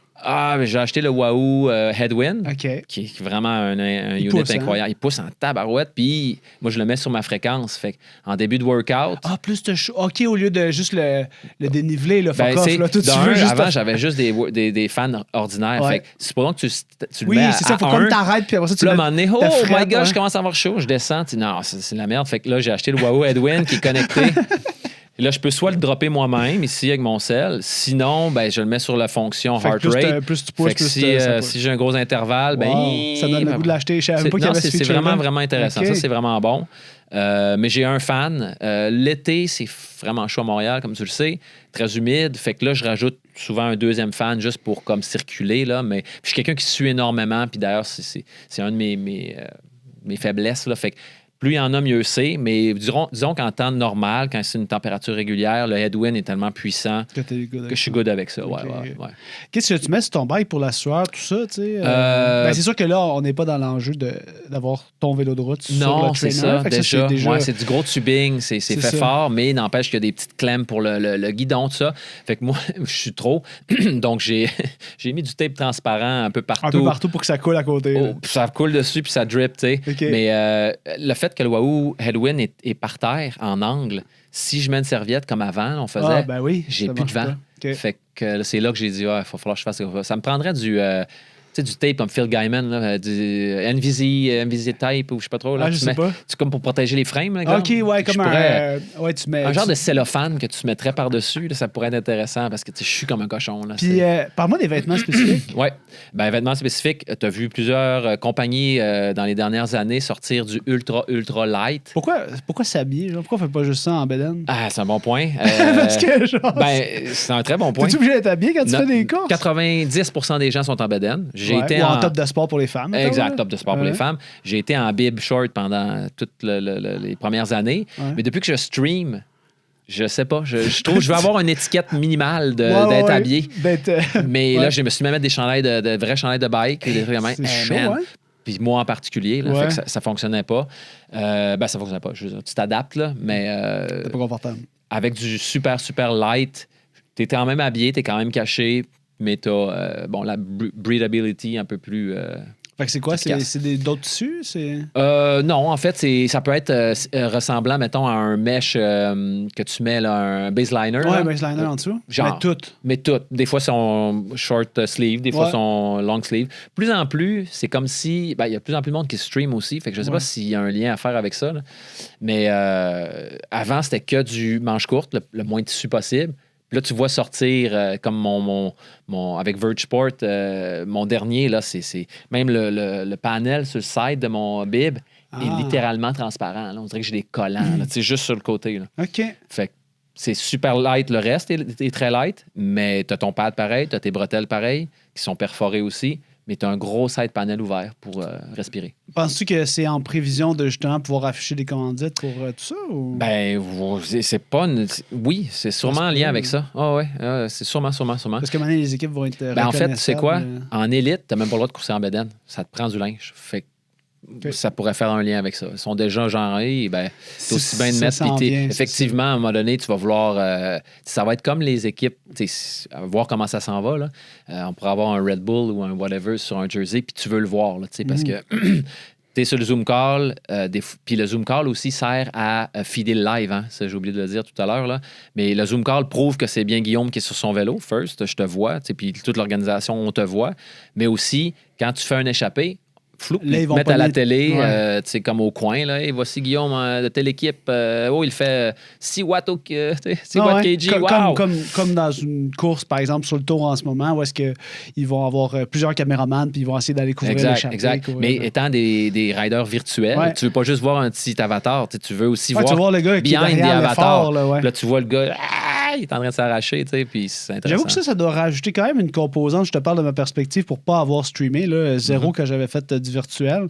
J'ai acheté le Wahoo Headwind, qui est vraiment un unit incroyable. Il pousse en tabarouette, puis moi, je le mets sur ma fréquence. Fait en début de workout... plus de... OK, au lieu de juste le dénivelé, le fuck-off, là, tout tu veux juste... Avant, j'avais juste des fans ordinaires. Fait que supposons que tu le mets à 1. Oui, c'est ça, faut comme t'arrêtes, puis après ça, tu mets... Là, oh my God, je commence à avoir chaud, je descends. Non, c'est la merde. Fait que là, j'ai acheté le Wahoo Headwind qui est connecté. Et là, je peux soit le dropper moi-même ici avec mon cell, sinon, ben, je le mets sur la fonction heart rate. Plus tu pousses, plus si j'ai un gros intervalle, ça donne le goût de l'acheter. Je savais pas qu'il y avait ce c'est vraiment, vraiment intéressant. Ça, c'est vraiment bon. Mais j'ai un fan. L'été, c'est vraiment chaud à Montréal, comme tu le sais. Très humide. Fait que là, je rajoute souvent un deuxième fan juste pour comme circuler. Là. Mais je suis quelqu'un qui sue énormément. Puis d'ailleurs, c'est un de mes faiblesses. Là. Fait que plus il y en a, mieux c'est. Mais disons qu'en temps normal, quand c'est une température régulière, le headwind est tellement puissant que je suis good avec ça. Ouais. Qu'est-ce que tu mets sur ton bike pour la sueur, tout ça? C'est sûr que là, on n'est pas dans l'enjeu d'avoir ton vélo de route sur le trainer. Non, c'est ça. Déjà. C'est du gros tubing, c'est fait fort, mais n'empêche qu'il y a des petites clemmes pour le guidon, tout ça. Fait que moi, je suis trop. Donc, j'ai mis du tape transparent un peu partout. Un peu partout pour que ça coule à côté. Ça coule dessus puis ça drip, tu sais. Mais le fait que le Wahoo Headwind est par terre, en angle, si je mets une serviette comme avant, on faisait, j'ai plus de vent. Fait que c'est là que j'ai dit, il va falloir que je fasse ça. Ça me prendrait du tape comme Phil Gaiman, là, du NVZ tape ou je sais pas trop. Là, je sais pas. C'est comme pour protéger les frames. Là, OK, comme tu mets un genre de cellophane que tu mettrais par-dessus. Là, ça pourrait être intéressant parce que je suis comme un cochon. Là, puis, parle-moi des vêtements spécifiques. Oui. Vêtements spécifiques, tu as vu plusieurs compagnies dans les dernières années sortir du ultra light. Pourquoi s'habiller? Pourquoi on fait pas juste ça en bedaine? C'est un bon point. Parce que, c'est un très bon point. T'es-tu obligé d'être habillé quand tu fais des courses? 90% des gens sont en bedaine. Ou en top de sport pour les femmes. Exact, top de sport pour les femmes. J'ai été en bib short pendant toutes les premières années. Mais depuis que je stream, je sais pas. Je trouve que je veux avoir une étiquette minimale d'être habillé. Mais là, je me suis mis à mettre des chandails de vrais chandails de bike. C'est chaud, puis moi en particulier. Là, Ouais. fait que ça fonctionnait pas. Ça fonctionnait pas. Je veux dire, tu t'adaptes, là, mais T'es pas confortable. avec du super, super light, t'es quand même habillé, t'es quand même caché, mais t'as la breathability un peu plus... Fait que c'est quoi? efficace. C'est d'autres tissus? Non, en fait, ça peut être ressemblant, mettons, à un mesh que tu mets, là, un baseliner. Ouais, là. un baseliner en dessous. genre. Mais tout. Mais tout. Des fois, sont short sleeve, des fois, Ouais. sont long sleeve. Plus en plus, c'est comme si... il y a de plus en plus de monde qui stream aussi, fait que je sais pas s'il y a un lien à faire avec ça. Là. Mais avant, c'était que du manche courte, le moins de tissu possible. Puis là, tu vois sortir comme mon avec Verge Sport, mon dernier, là, c'est même le panel sur le side de mon bib est littéralement transparent. Là. On dirait que j'ai des collants, là, juste sur le côté. Là. OK. Fait que c'est super light, le reste est très light, mais tu as ton pad pareil, tu as tes bretelles pareilles, qui sont perforées aussi, mais tu as un gros side panel ouvert pour respirer. Penses-tu que c'est en prévision de justement pouvoir afficher des commandites pour tout ça? Ou... Ben, c'est pas une... Oui, c'est sûrement en lien avec ça. Ah ouais, c'est sûrement. Parce que maintenant, les équipes vont être Ben, en fait, tu sais quoi? reconnaissables. En élite, t'as même pas le droit de courser en bedaine. Ça te prend du linge. Fait que ça pourrait faire un lien avec ça. Ils sont déjà genrés, ben, c'est aussi bien de mettre. s'en Puis vient, effectivement, à un moment donné, tu vas vouloir... ça va être comme les équipes, voir comment ça s'en va. Là. On pourrait avoir un Red Bull ou un whatever sur un jersey, puis tu veux le voir, là, parce que... Tu es sur le Zoom call, puis le Zoom call aussi sert à feeder le live. Hein? Ça, j'ai oublié de le dire tout à l'heure. Là. Mais le Zoom call prouve que c'est bien Guillaume qui est sur son vélo, first, je te vois, puis toute l'organisation, on te voit. Mais aussi, quand tu fais un échappé, flou, Là, ils vont mettre à la pogner- télé, Ouais. comme au coin, là, et voici Guillaume de telle équipe. Il fait 6 watts, 6 Ah watts ouais. kg, wow! Comme dans une course, par exemple, sur le tour en ce moment, où est-ce qu'ils vont avoir plusieurs caméramans puis ils vont essayer d'aller couvrir l'échappée. Exact. Mais étant des riders virtuels, Ouais. tu veux pas juste voir un petit avatar, tu veux aussi Ouais, tu vois le gars qui est behind the derrière avatar. l'effort, là, ouais. Puis là, tu vois le gars, il est en train de s'arracher, puis c'est intéressant. J'avoue que ça doit rajouter quand même une composante. Je te parle de ma perspective pour pas avoir streamé, là, zéro que j'avais fait du virtuel.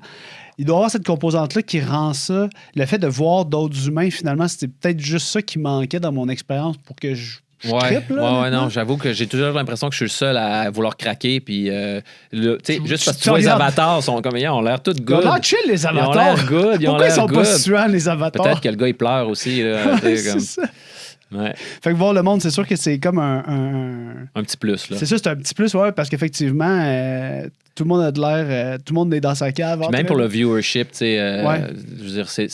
Il doit y avoir cette composante-là qui rend ça. Le fait de voir d'autres humains, finalement, c'était peut-être juste ça qui manquait dans mon expérience pour que je trippe, là. non, honnêtement. j'avoue que j'ai toujours l'impression que je suis le seul à vouloir craquer. Puis, juste parce que tu tu vois, les regardes- avatars sont comme, ils ont l'air tous Ils ont good. l'air chill, les Ils ont avatars. l'air good, ils ont Pourquoi ils l'air sont good. pas suants, les avatars? Peut-être que le gars, il pleure aussi. Là, tu sais, C'est comme- ça. ouais. Fait que voir le monde, c'est sûr que c'est comme un... Un petit plus. Là. C'est ça, c'est un petit plus, ouais, parce qu'effectivement, tout le monde a de l'air... tout le monde est dans sa cave. Puis même pour le viewership, tu sais, Ouais. je veux dire, c'est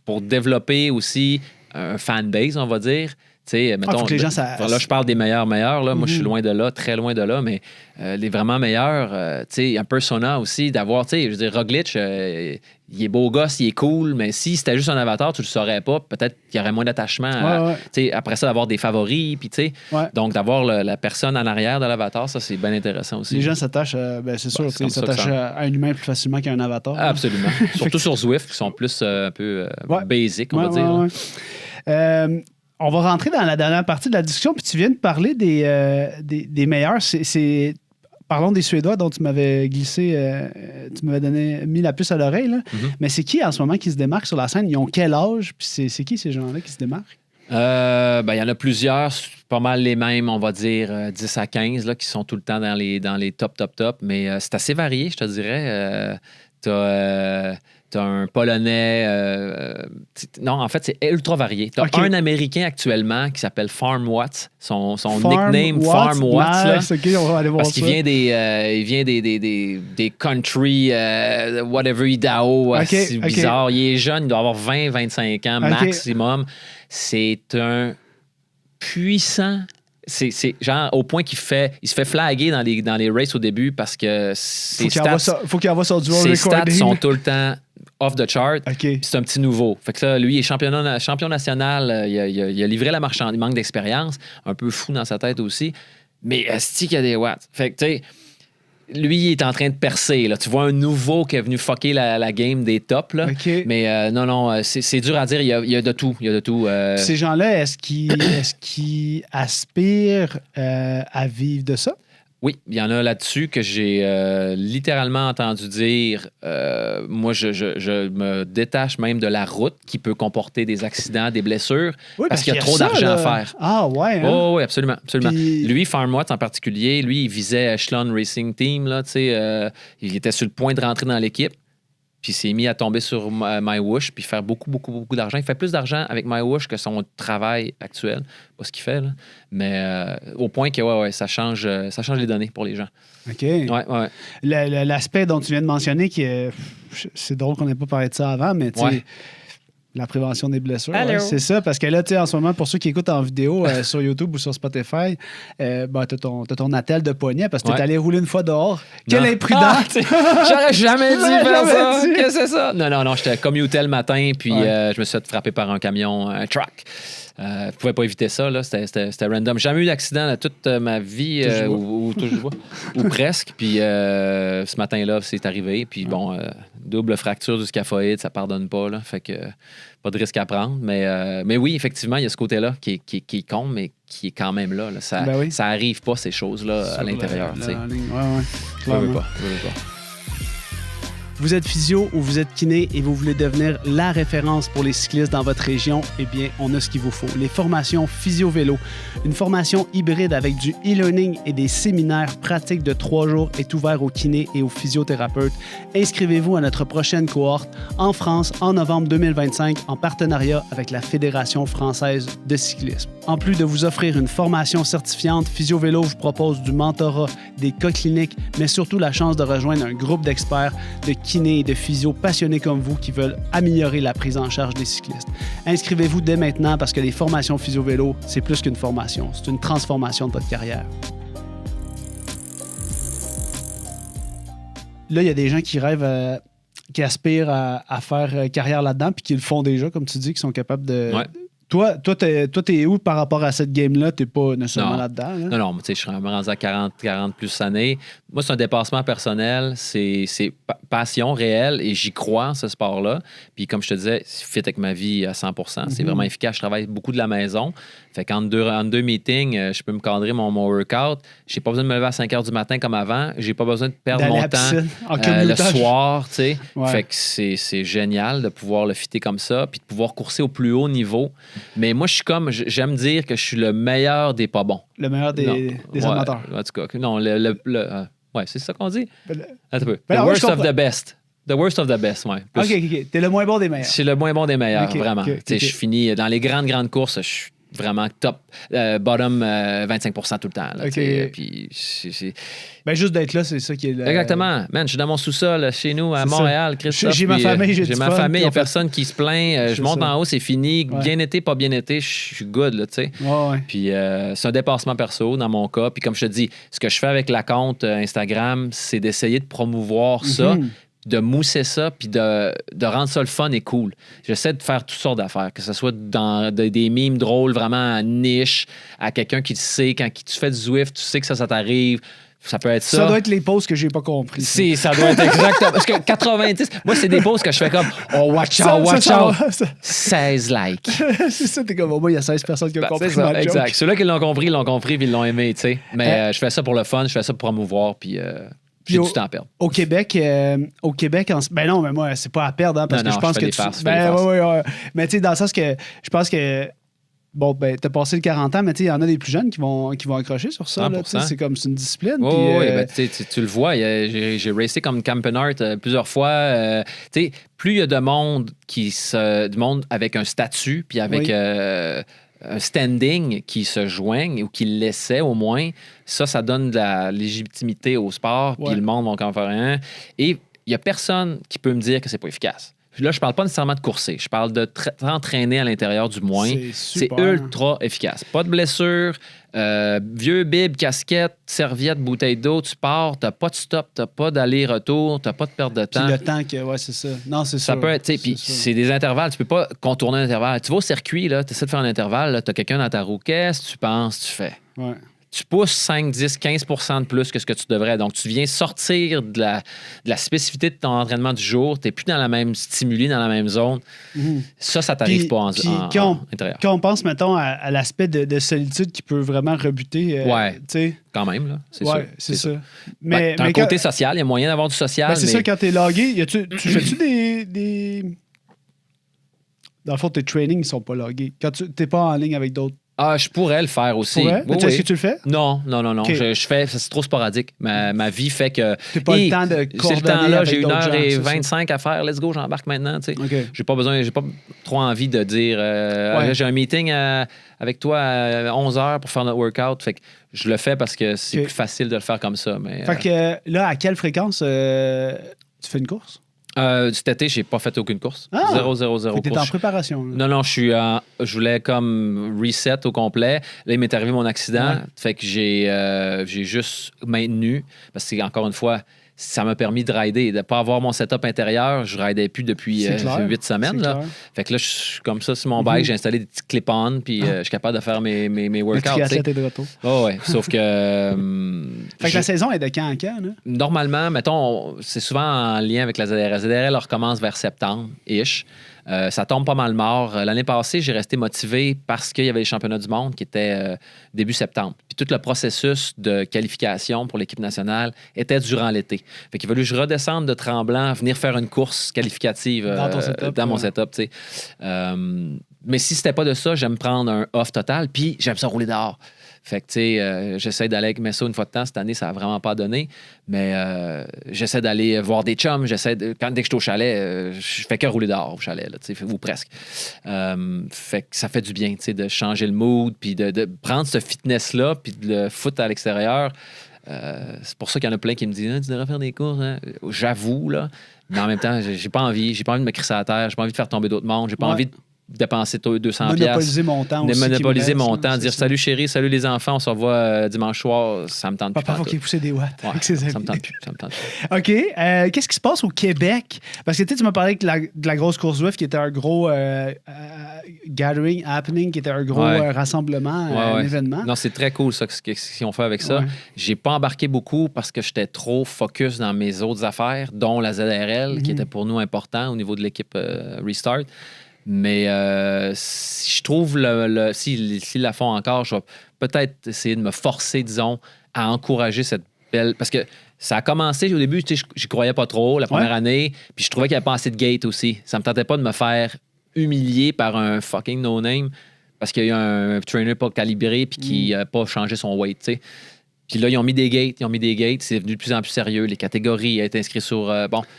pour développer aussi un fanbase, on va dire. Tu sais, mettons, faut que les gens, ça- là, je parle des meilleurs. Là. Moi, je suis Mhm. loin de là, très loin de là, mais les vraiment meilleurs, tu sais, un persona aussi, d'avoir, tu sais, je veux dire, Roglic, il est beau gosse, il est cool, mais si c'était juste un avatar, tu le saurais pas, peut-être qu'il y aurait moins d'attachement. Ouais. Tu sais, après ça, d'avoir des favoris, puis tu sais, Ouais. donc d'avoir la personne en arrière de l'avatar, ça, c'est bien intéressant aussi. Les gens s'attachent, c'est sûr, c'est comme ils ça que s'attachent ça- à un humain plus facilement qu'à un avatar. Absolument. Surtout sur Zwift, qui sont plus un peu Ouais. basic, on Ouais, va dire. ouais, ouais. On va rentrer dans la dernière partie de la discussion, puis tu viens de parler des meilleurs. Parlons des Suédois dont tu m'avais glissé, tu m'avais mis la puce à l'oreille. Là. Mhm. Mais c'est qui en ce moment qui se démarque sur la scène? Ils ont quel âge? Puis c'est qui ces gens-là qui se démarquent? Il y en a plusieurs, pas mal les mêmes, on va dire 10 à 15, là, qui sont tout le temps dans les top, mais c'est assez varié, je te dirais. T'as un Polonais. Non, en fait, c'est ultra varié. T'as Ok. un Américain actuellement qui s'appelle Farm Watts. Son Farm nickname, Watts? Farm Watts. Là, Nice, OK, on va aller voir parce ça. qu'il vient des country, whatever, Idaho, assez ok. bizarre. Il est jeune, il doit avoir 20-25 ans Ok. maximum. C'est un puissant. C'est genre au point il se fait flaguer dans les races au début parce que ses Faut qu'il envoie son dual ses stats recording. sont tout le temps off the chart. OK. Puis c'est un petit nouveau. Fait que là, lui, il est champion national. Il a livré la marchandise. Il manque d'expérience. Un peu fou dans sa tête aussi. Mais est-ce qu'il y a des watts? Fait que, tu sais, lui, il est en train de percer. Là. Tu vois un nouveau qui est venu fucker la game des tops. Là. OK. Mais non, c'est dur à dire. Il y a de tout. Il y a de tout. Ces gens-là, est-ce qu'ils aspirent à vivre de ça? Oui, il y en a là-dessus que j'ai littéralement entendu dire moi, je me détache même de la route qui peut comporter des accidents, des blessures, Oui, parce qu'il y a trop ça, d'argent là. à faire. Ah, ouais. Hein? Oh, oui, absolument. absolument. Puis- Lui, Farm Watts en particulier, lui, il visait Echelon Racing Team. Là, il était sur le point de rentrer dans l'équipe. Puis il s'est mis à tomber sur MyWush puis faire beaucoup, beaucoup, beaucoup d'argent. Il fait plus d'argent avec MyWush que son travail actuel. Pas ce qu'il fait, là. Mais au point que ça change les données pour les gens. OK. Ouais. L'aspect dont tu viens de mentionner, c'est drôle qu'on n'ait pas parlé de ça avant, mais tu sais, Ouais. la prévention des blessures, Allô? ouais, c'est ça. Parce que là, tu sais, en ce moment, pour ceux qui écoutent en vidéo sur YouTube ou sur Spotify, t'as ton attel de poignet parce que t'es Ouais. allé rouler une fois dehors. Quel Non. imprudent! Ah, j'aurais jamais dû J'aurais faire jamais ça. dû. Qu'est-ce que c'est ça? Non, j'étais commuté le matin, puis Ouais. je me suis fait frapper par un camion, un truck. Je pouvais pas éviter ça, là. C'était random. J'ai jamais eu d'accident de toute ma vie, ou presque. Puis ce matin-là, c'est arrivé. Puis bon, double fracture du scaphoïde, ça pardonne pas, là. Fait que pas de risque à prendre. Mais oui, effectivement, il y a ce côté-là qui est con, mais qui est quand même là. Ça, Ben oui. ça arrive pas, ces choses-là, à l'intérieur. tu sais. Ouais, Je veux clairement. pas. Vous êtes physio ou vous êtes kiné et vous voulez devenir la référence pour les cyclistes dans votre région, eh bien, on a ce qu'il vous faut. Les formations Physio-Vélo. Une formation hybride avec du e-learning et des séminaires pratiques de 3 jours est ouvert aux kinés et aux physiothérapeutes. Inscrivez-vous à notre prochaine cohorte en France en novembre 2025 en partenariat avec la Fédération française de cyclisme. En plus de vous offrir une formation certifiante, Physio-Vélo vous propose du mentorat, des cas cliniques, mais surtout la chance de rejoindre un groupe d'experts, de kinés et de physio passionnés comme vous qui veulent améliorer la prise en charge des cyclistes. Inscrivez-vous dès maintenant parce que les formations Physio-Vélo, c'est plus qu'une formation, c'est une transformation de votre carrière. Là, il y a des gens qui rêvent, qui aspirent à faire carrière là-dedans puis qui le font déjà, comme tu dis, qui sont capables de... Ouais. Toi, t'es où par rapport à cette game-là? T'es pas nécessairement Non. là-dedans. Là? Non, tu sais, je suis vraiment rendu à 40 plus années. Moi, c'est un dépassement personnel, c'est passion réelle et j'y crois, ce sport-là. Puis comme je te disais, c'est fit avec ma vie à 100%. C'est vraiment efficace. Je travaille beaucoup de la maison. Fait qu'entre deux meetings, je peux me cadrer mon workout. J'ai pas besoin de me lever à 5 h du matin comme avant. J'ai pas besoin de perdre D'aller à mon la temps piscine, en le commutage. soir, tu sais. Ouais. Fait que c'est génial de pouvoir le fitter comme ça puis de pouvoir courser au plus haut niveau. Mais moi, je suis j'aime dire que je suis le meilleur des pas bons. Le meilleur des Ouais, amateurs. En tout cas, non, ouais, c'est ça qu'on dit? Ben, Attends un peu. Ben, The ouais, worst je of comprends. the best. The worst of the best, ouais. Plus- OK. T'es le moins bon des meilleurs. C'est le moins bon des meilleurs, Ok, vraiment. ok, Tu sais, ok. je finis dans les grandes courses, je suis vraiment top. Bottom 25% tout le temps. Là, Ok. tu sais, puis Ben, juste d'être là, c'est ça qui est... Exactement. Man, je suis dans mon sous-sol chez nous à C'est ça. Montréal, Christophe. J'ai ma puis, famille, j'ai du ma fun, famille, il puis n'y on a fait- personne qui se plaint. Je C'est monte ça. en haut, c'est fini. Ouais. Bien été, pas bien été, je suis good, là, tu sais. Ouais. Puis c'est un dépassement perso dans mon cas. Puis comme je te dis, ce que je fais avec la compte Instagram, c'est d'essayer de promouvoir ça, Mhm. de mousser ça, puis de rendre ça le fun et cool. J'essaie de faire toutes sortes d'affaires, que ce soit dans des mimes drôles, vraiment niche, à quelqu'un qui le sait, quand tu fais du Zwift, tu sais que ça t'arrive. Ça peut être ça. Ça doit être les pauses que j'ai pas compris. Ça doit être exactement. Parce que 90, moi, c'est des pauses que je fais comme oh, watch out. 16 likes. C'est ça, t'es comme, au moins, il y a 16 personnes qui ont Ben, compris c'est ça, ma joke. exact. Ceux-là qui l'ont compris, puis ils l'ont aimé, tu sais. Mais je fais ça pour le fun, je fais ça pour promouvoir, puis j'ai Puis du temps à perdre. Au Québec, ben non, mais moi, c'est pas à perdre, hein, parce Non, que je pense je que fais des farces, je fais Ben des farces. ouais. Mais tu sais, dans le sens que je pense que bon, ben, t'as passé le 40 ans, mais tu sais, il y en a des plus jeunes qui vont accrocher sur ça. Là, tu sais, 100%. c'est comme c'est une discipline. Oui, puis, ben, tu le vois, j'ai racé comme Campenart plusieurs fois. Tu sais, plus il y a de monde du monde avec un statut, puis avec Oui. un standing qui se joignent ou qui le laissait au moins, ça donne de la légitimité au sport, puis Ouais. le monde va encore faire rien. Et il n'y a personne qui peut me dire que c'est pas efficace. Puis là, je parle pas nécessairement de courser, je parle de t'entraîner à l'intérieur du moins. C'est C'est super. ultra efficace. Pas de blessure, vieux bib, casquette, serviette, bouteille d'eau, tu pars, t'as pas de stop, t'as pas d'aller-retour, t'as pas de perte de Puis temps. le temps que, ouais, c'est ça. Non, c'est Ça sûr. peut être, tu sais, puis C'est sûr. c'est des intervalles, tu peux pas contourner un intervalle. Tu vas au circuit, là, tu essaies de faire un intervalle, tu as quelqu'un dans ta roue, qu'est-ce que tu penses, tu fais? Ouais. tu pousses 5, 10, 15% de plus que ce que tu devrais. Donc, tu viens sortir de la spécificité de ton entraînement du jour. Tu n'es plus dans la même stimuli, dans la même zone. Ça t'arrive pas en intérieur. Quand on pense, mettons, à l'aspect de solitude qui peut vraiment rebuter, tu sais. Quand même, là. C'est ouais, sûr. c'est ça. Mais t'as un côté social, il y a moyen d'avoir du social. Ben, c'est ça, quand t'es logué, tu fais-tu des... Dans le fond, tes trainings ne sont pas logués. Quand tu n'es pas en ligne avec d'autres. Ah, je pourrais le faire aussi. Oui, est-ce que tu le fais? Non. Okay. Je fais, c'est trop sporadique. Ma vie fait que. Tu n'as pas le temps de coordonner. C'est le temps-là, avec j'ai 1h25 à faire. Let's go, j'embarque maintenant. Okay. J'ai pas trop envie de dire j'ai un meeting avec toi à 11h pour faire notre workout. Fait que je le fais parce que c'est plus facile de le faire comme ça. Mais, fait que là, à quelle fréquence tu fais une course? Cet été, j'ai pas fait aucune course. 0. T'es en préparation. Là. Non, je voulais comme reset au complet. Là, il m'est arrivé mon accident. Fait que j'ai juste maintenu. Parce que, encore une fois, ça m'a permis de rider. De ne pas avoir mon setup intérieur, je ne ridais plus depuis 8 semaines. Là. Fait que là, je suis comme ça sur mon bike, j'ai installé des petits clip-on, puis je suis capable de faire mes workouts. Le triathlète est de retour. Ouais. Sauf que... fait que la saison est de quand à quand? Là? Normalement, mettons, c'est souvent en lien avec la ZRL. La ZRL recommence vers septembre-ish. Ça tombe pas mal mort. L'année passée, j'ai resté motivé parce qu'il y avait les championnats du monde qui étaient début septembre. Puis tout le processus de qualification pour l'équipe nationale était durant l'été. Fait qu'il a fallu que je redescende de Tremblant, venir faire une course qualificative dans mon setup. Mais si c'était pas de ça, j'aime prendre un off total, puis j'aime ça rouler dehors. Fait que, tu sais, j'essaie d'aller avec Messo une fois de temps. Cette année, ça n'a vraiment pas donné. Mais j'essaie d'aller voir des chums. Dès que je suis au chalet, je fais que rouler dehors au chalet, là, ou presque. Fait que ça fait du bien, tu sais, de changer le mood, puis de prendre ce fitness-là, puis de le foutre à l'extérieur. C'est pour ça qu'il y en a plein qui me disent tu devrais faire des courses. Hein? J'avoue, là. Mais en même temps, j'ai pas envie. J'ai pas envie de me crisser à la terre. J'ai pas envie de faire tomber d'autres mondes. J'ai pas envie de dépenser 200$. Monopoliser mon temps aussi. Monopoliser mon temps. Dire salut chérie, salut les enfants, on se revoit dimanche soir. Ça me tente plus. Papa, faut qu'il pousse des watts avec ses amis. Ça me tente plus. OK. Qu'est-ce qui se passe au Québec? Parce que tu m'as parlé de la grosse course Zwift qui était un gros gathering, happening, qui était un gros rassemblement, un événement. Non, c'est très cool ça, ce qu'ils ont fait avec ça. J'ai pas embarqué beaucoup parce que j'étais trop focus dans mes autres affaires, dont la ZRL, qui était pour nous important au niveau de l'équipe Restart. Mais si je trouve s'ils la font encore, je vais peut-être essayer de me forcer, disons, à encourager cette belle. Parce que ça a commencé au début, tu sais, j'y croyais pas trop la première année, puis je trouvais qu'il n'y avait pas assez de gate aussi. Ça me tentait pas de me faire humilier par un fucking no-name parce qu'il y a eu un trainer pas calibré puis qui n'a pas changé son weight, tu sais. Puis là, ils ont mis des gates, c'est devenu de plus en plus sérieux. Les catégories ont été inscrites sur...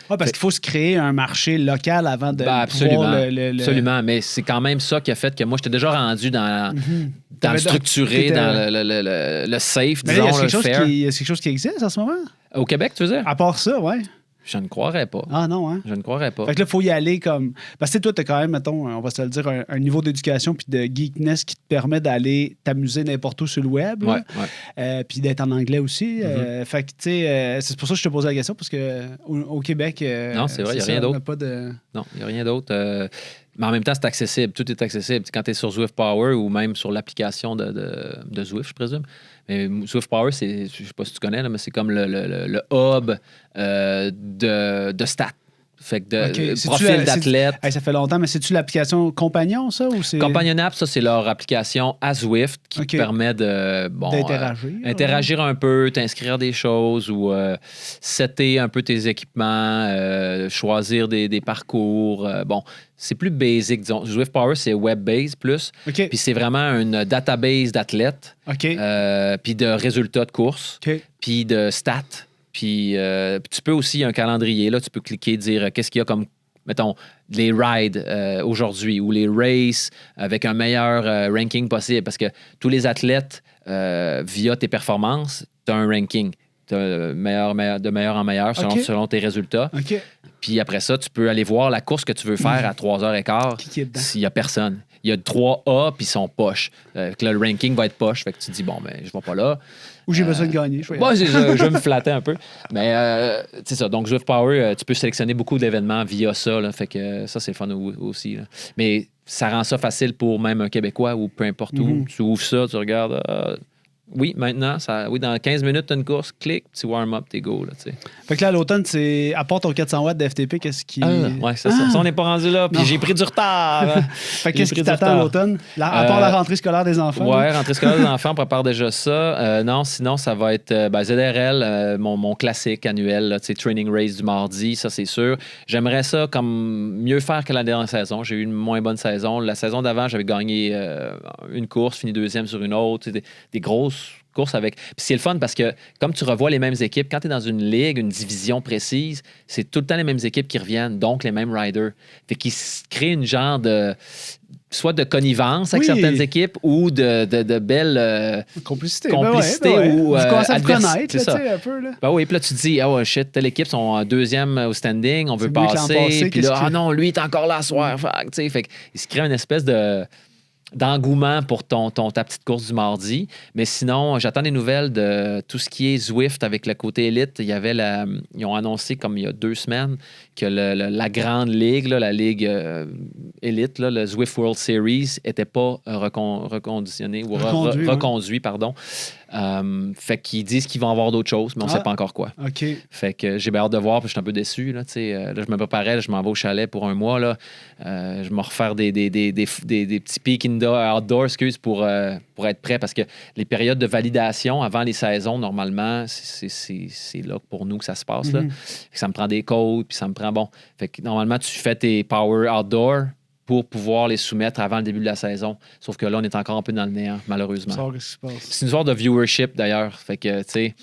parce qu'il faut se créer un marché local avant de absolument, pouvoir absolument, mais c'est quand même ça qui a fait que moi, j'étais déjà rendu dans le structuré, dans le safe, disons, le fair. Il y a quelque chose qui existe en ce moment? Au Québec, tu veux dire? À part ça, ouais. Je ne croirais pas. Ah non, hein? Je ne croirais pas. Fait que là, il faut y aller comme... Parce que toi, tu as quand même, mettons, on va se le dire, un niveau d'éducation puis de geekness qui te permet d'aller t'amuser n'importe où sur le web. Puis d'être en anglais aussi. Fait que, tu sais, c'est pour ça que je te posais la question, parce qu'au Québec... non, c'est vrai, il n'y a rien d'autre. Non, il n'y a rien d'autre. Mais en même temps, c'est accessible. Tout est accessible. Quand tu es sur Zwift Power ou même sur l'application de Zwift, je présume. Mais Zwift Power, je ne sais pas si tu connais, là, mais c'est comme le hub de stats. Fait que profil d'athlète. Ça fait longtemps, mais c'est-tu l'application Compagnon, ça? Ou c'est... Compagnon App, ça, c'est leur application à Zwift qui te permet d'interagir un peu, t'inscrire des choses ou setter un peu tes équipements, choisir des parcours. C'est plus basic, disons. Zwift Power, c'est web-based plus. Puis c'est vraiment une database d'athlètes, puis de résultats de course, puis de stats. Puis tu peux aussi, un calendrier, là, tu peux cliquer, dire qu'est-ce qu'il y a comme, mettons, les rides aujourd'hui ou les races avec un meilleur ranking possible. Parce que tous les athlètes, via tes performances, tu as un ranking. Tu as de meilleur en meilleur selon tes résultats. Puis après ça, tu peux aller voir la course que tu veux faire à 3h15 s'il n'y a personne. Il y a 3A, puis ils sont poches. Là, le ranking va être poche. Fait que tu te dis, bon, ben, je ne vais pas là. Ou j'ai besoin de gagner. Je vais me flatter un peu. Mais c'est ça. Donc, Zwift Power, tu peux sélectionner beaucoup d'événements via ça. Là, fait que ça, c'est fun aussi. Là. Mais ça rend ça facile pour même un Québécois ou peu importe où. Tu ouvres ça, tu regardes Oui, maintenant, dans 15 minutes, tu as une course, clic, tu warm-up, t'es go. Là, fait que là, à l'automne, c'est à part ton 400 watts de FTP, qu'est-ce qui. Ouais, c'est ça. Ça, on n'est pas rendu là, puis j'ai pris du retard. Fait qu'est-ce qui t'attend à l'automne? À part la rentrée scolaire des enfants? Ouais, rentrée scolaire des enfants, on prépare déjà ça. Non, sinon, ça va être ZRL, mon classique annuel, là, training race du mardi, ça, c'est sûr. J'aimerais ça comme mieux faire que la dernière saison. J'ai eu une moins bonne saison. La saison d'avant, j'avais gagné une course, fini deuxième sur une autre. Des grosses courses avec. Puis c'est le fun parce que comme tu revois les mêmes équipes, quand tu es dans une ligue, une division précise, c'est tout le temps les mêmes équipes qui reviennent, donc les mêmes riders. Fait qu'ils créent une genre de soit de connivence avec certaines équipes ou de belles complicité ou vous commencez à vous connaître, ça. Un peu. Là. Ben oui, puis là, tu te dis, oh shit, telle équipe sont deuxième au standing, on veut passer. Puis là, non, lui, il est encore là à soir. Fait qu'il se crée une espèce d'engouement pour ta petite course du mardi. Mais sinon, j'attends des nouvelles de tout ce qui est Zwift avec le côté élite. Ils ont annoncé, comme il y a 2 semaines, que la grande ligue, la ligue élite, le Zwift World Series, n'était pas reconditionné ou reconduit, pardon. Fait qu'ils disent qu'ils vont avoir d'autres choses, mais on ne sait pas encore quoi. OK. Fait que j'ai bien hâte de voir, puis je suis un peu déçu. Là, je me préparais, je m'en vais au chalet pour un mois. Là. Je vais refaire des petits peaks outdoor pour être prêt, parce que les périodes de validation avant les saisons, normalement, c'est là pour nous que ça se passe. Là. Ça me prend des codes, puis ça me prend... Bon, fait que normalement, tu fais tes power outdoor pour pouvoir les soumettre avant le début de la saison. Sauf que là, on est encore un peu dans le néant, malheureusement. C'est une sorte de viewership, d'ailleurs. Fait que, tu sais,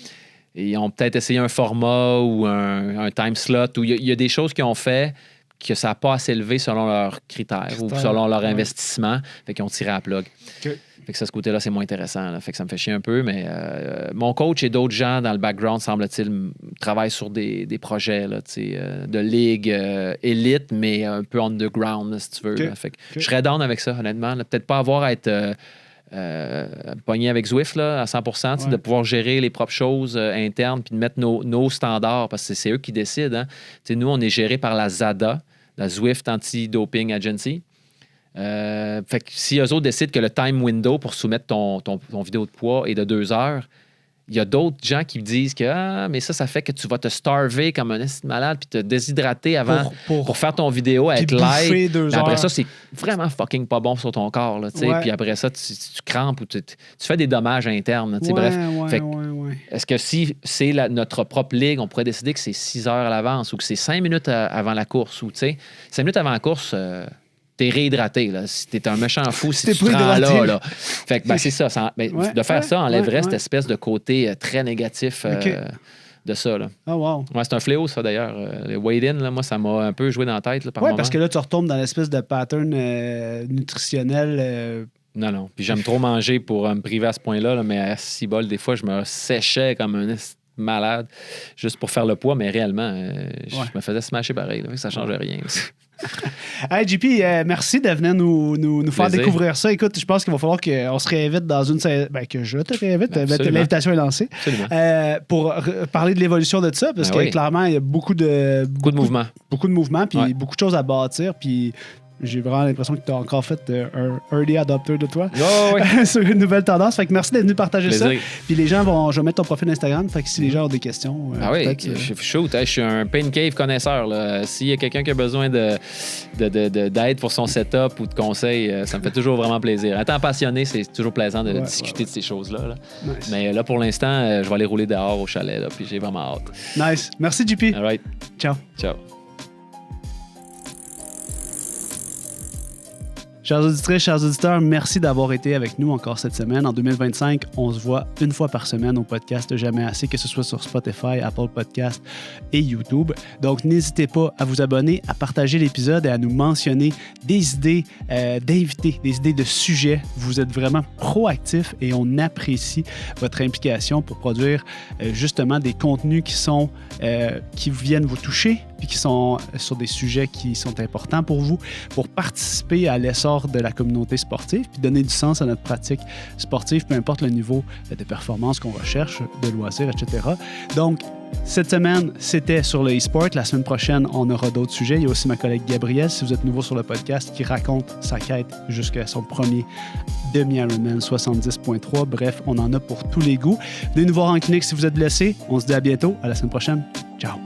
ils ont peut-être essayé un format ou un time slot où il y a des choses qu'ils ont fait que ça n'a pas assez élevé selon leurs critères ou selon leur investissement. Fait qu'ils ont tiré à la plug. Okay. Fait que ça, ce côté-là, c'est moins intéressant. Là. Fait que ça me fait chier un peu, mais mon coach et d'autres gens dans le background, semble-t-il, travaillent sur des projets là, de ligue élite, mais un peu underground, là, si tu veux. Okay. Fait que je serais down avec ça, honnêtement. Là. Peut-être pas avoir à être pogné avec Zwift là, à 100%, de pouvoir gérer les propres choses internes puis de mettre nos standards, parce que c'est eux qui décident. Hein. Nous, on est géré par la ZADA, la Zwift Anti-Doping Agency. Fait que si eux autres décident que le time window pour soumettre ton vidéo de poids est de 2 heures, il y a d'autres gens qui disent que mais ça fait que tu vas te starver comme un malade puis te déshydrater avant pour faire ton vidéo, être live. Après ça, c'est vraiment fucking pas bon sur ton corps. Là, puis après ça, tu crampes ou tu fais des dommages internes. Bref. Est-ce que si c'est notre propre ligue, on pourrait décider que c'est 6 heures à l'avance ou que c'est 5 minutes avant la course ou 5 minutes avant la course... t'es réhydraté, là. Si t'es un méchant fou, si tu te rends là. Fait que, c'est ça. De faire ça enlèverait cette espèce de côté très négatif de ça, là. Oh, wow. Ouais, c'est un fléau, ça, d'ailleurs. Le weigh-in, là, moi, ça m'a un peu joué dans la tête, là, par moment. Parce que là, tu retombes dans l'espèce de pattern nutritionnel... Non. Puis j'aime trop manger pour me priver à ce point-là, là, mais à 6 bols, des fois, je me séchais comme un malade juste pour faire le poids, mais réellement, je me faisais smasher pareil, là, ça ne change rien. Hey JP, merci de venir nous faire découvrir ça. Écoute, je pense qu'il va falloir qu'on se réinvite dans une saison. Que je te réinvite. L'invitation est lancée. Pour parler de l'évolution de ça, parce que clairement, il y a beaucoup de mouvements. Beaucoup de mouvements, puis beaucoup de choses à bâtir. Puis j'ai vraiment l'impression que tu as encore fait un early adopter de toi sur une nouvelle tendance. Fait que merci d'être venu partager ça. Puis les gens je vais mettre ton profil Instagram. Fait que si les gens ont des questions... je suis un pain cave connaisseur. Là. S'il y a quelqu'un qui a besoin d'aide pour son setup ou de conseils, ça me fait toujours vraiment plaisir. Étant passionné, c'est toujours plaisant de discuter de ces choses-là. Là. Nice. Mais là, pour l'instant, je vais aller rouler dehors au chalet. Là, puis j'ai vraiment hâte. Nice. Merci, JP. All right. Ciao. Ciao. Chers auditrices, chers auditeurs, merci d'avoir été avec nous encore cette semaine. En 2025, on se voit une fois par semaine au podcast Jamais Assez, que ce soit sur Spotify, Apple Podcasts et YouTube. Donc, n'hésitez pas à vous abonner, à partager l'épisode et à nous mentionner des idées d'invités, des idées de sujets. Vous êtes vraiment proactifs et on apprécie votre implication pour produire justement des contenus qui viennent vous toucher puis qui sont sur des sujets qui sont importants pour vous, pour participer à l'essor de la communauté sportive puis donner du sens à notre pratique sportive, peu importe le niveau de performance qu'on recherche, de loisirs, etc. Donc, Cette semaine, c'était sur le e-sport. La semaine prochaine, on aura d'autres sujets. Il y a aussi ma collègue Gabrielle, si vous êtes nouveau sur le podcast, qui raconte sa quête jusqu'à son premier demi-Ironman 70.3. Bref, on en a pour tous les goûts. Venez nous voir en clinique si vous êtes blessé. On se dit à bientôt. À la semaine prochaine. Ciao.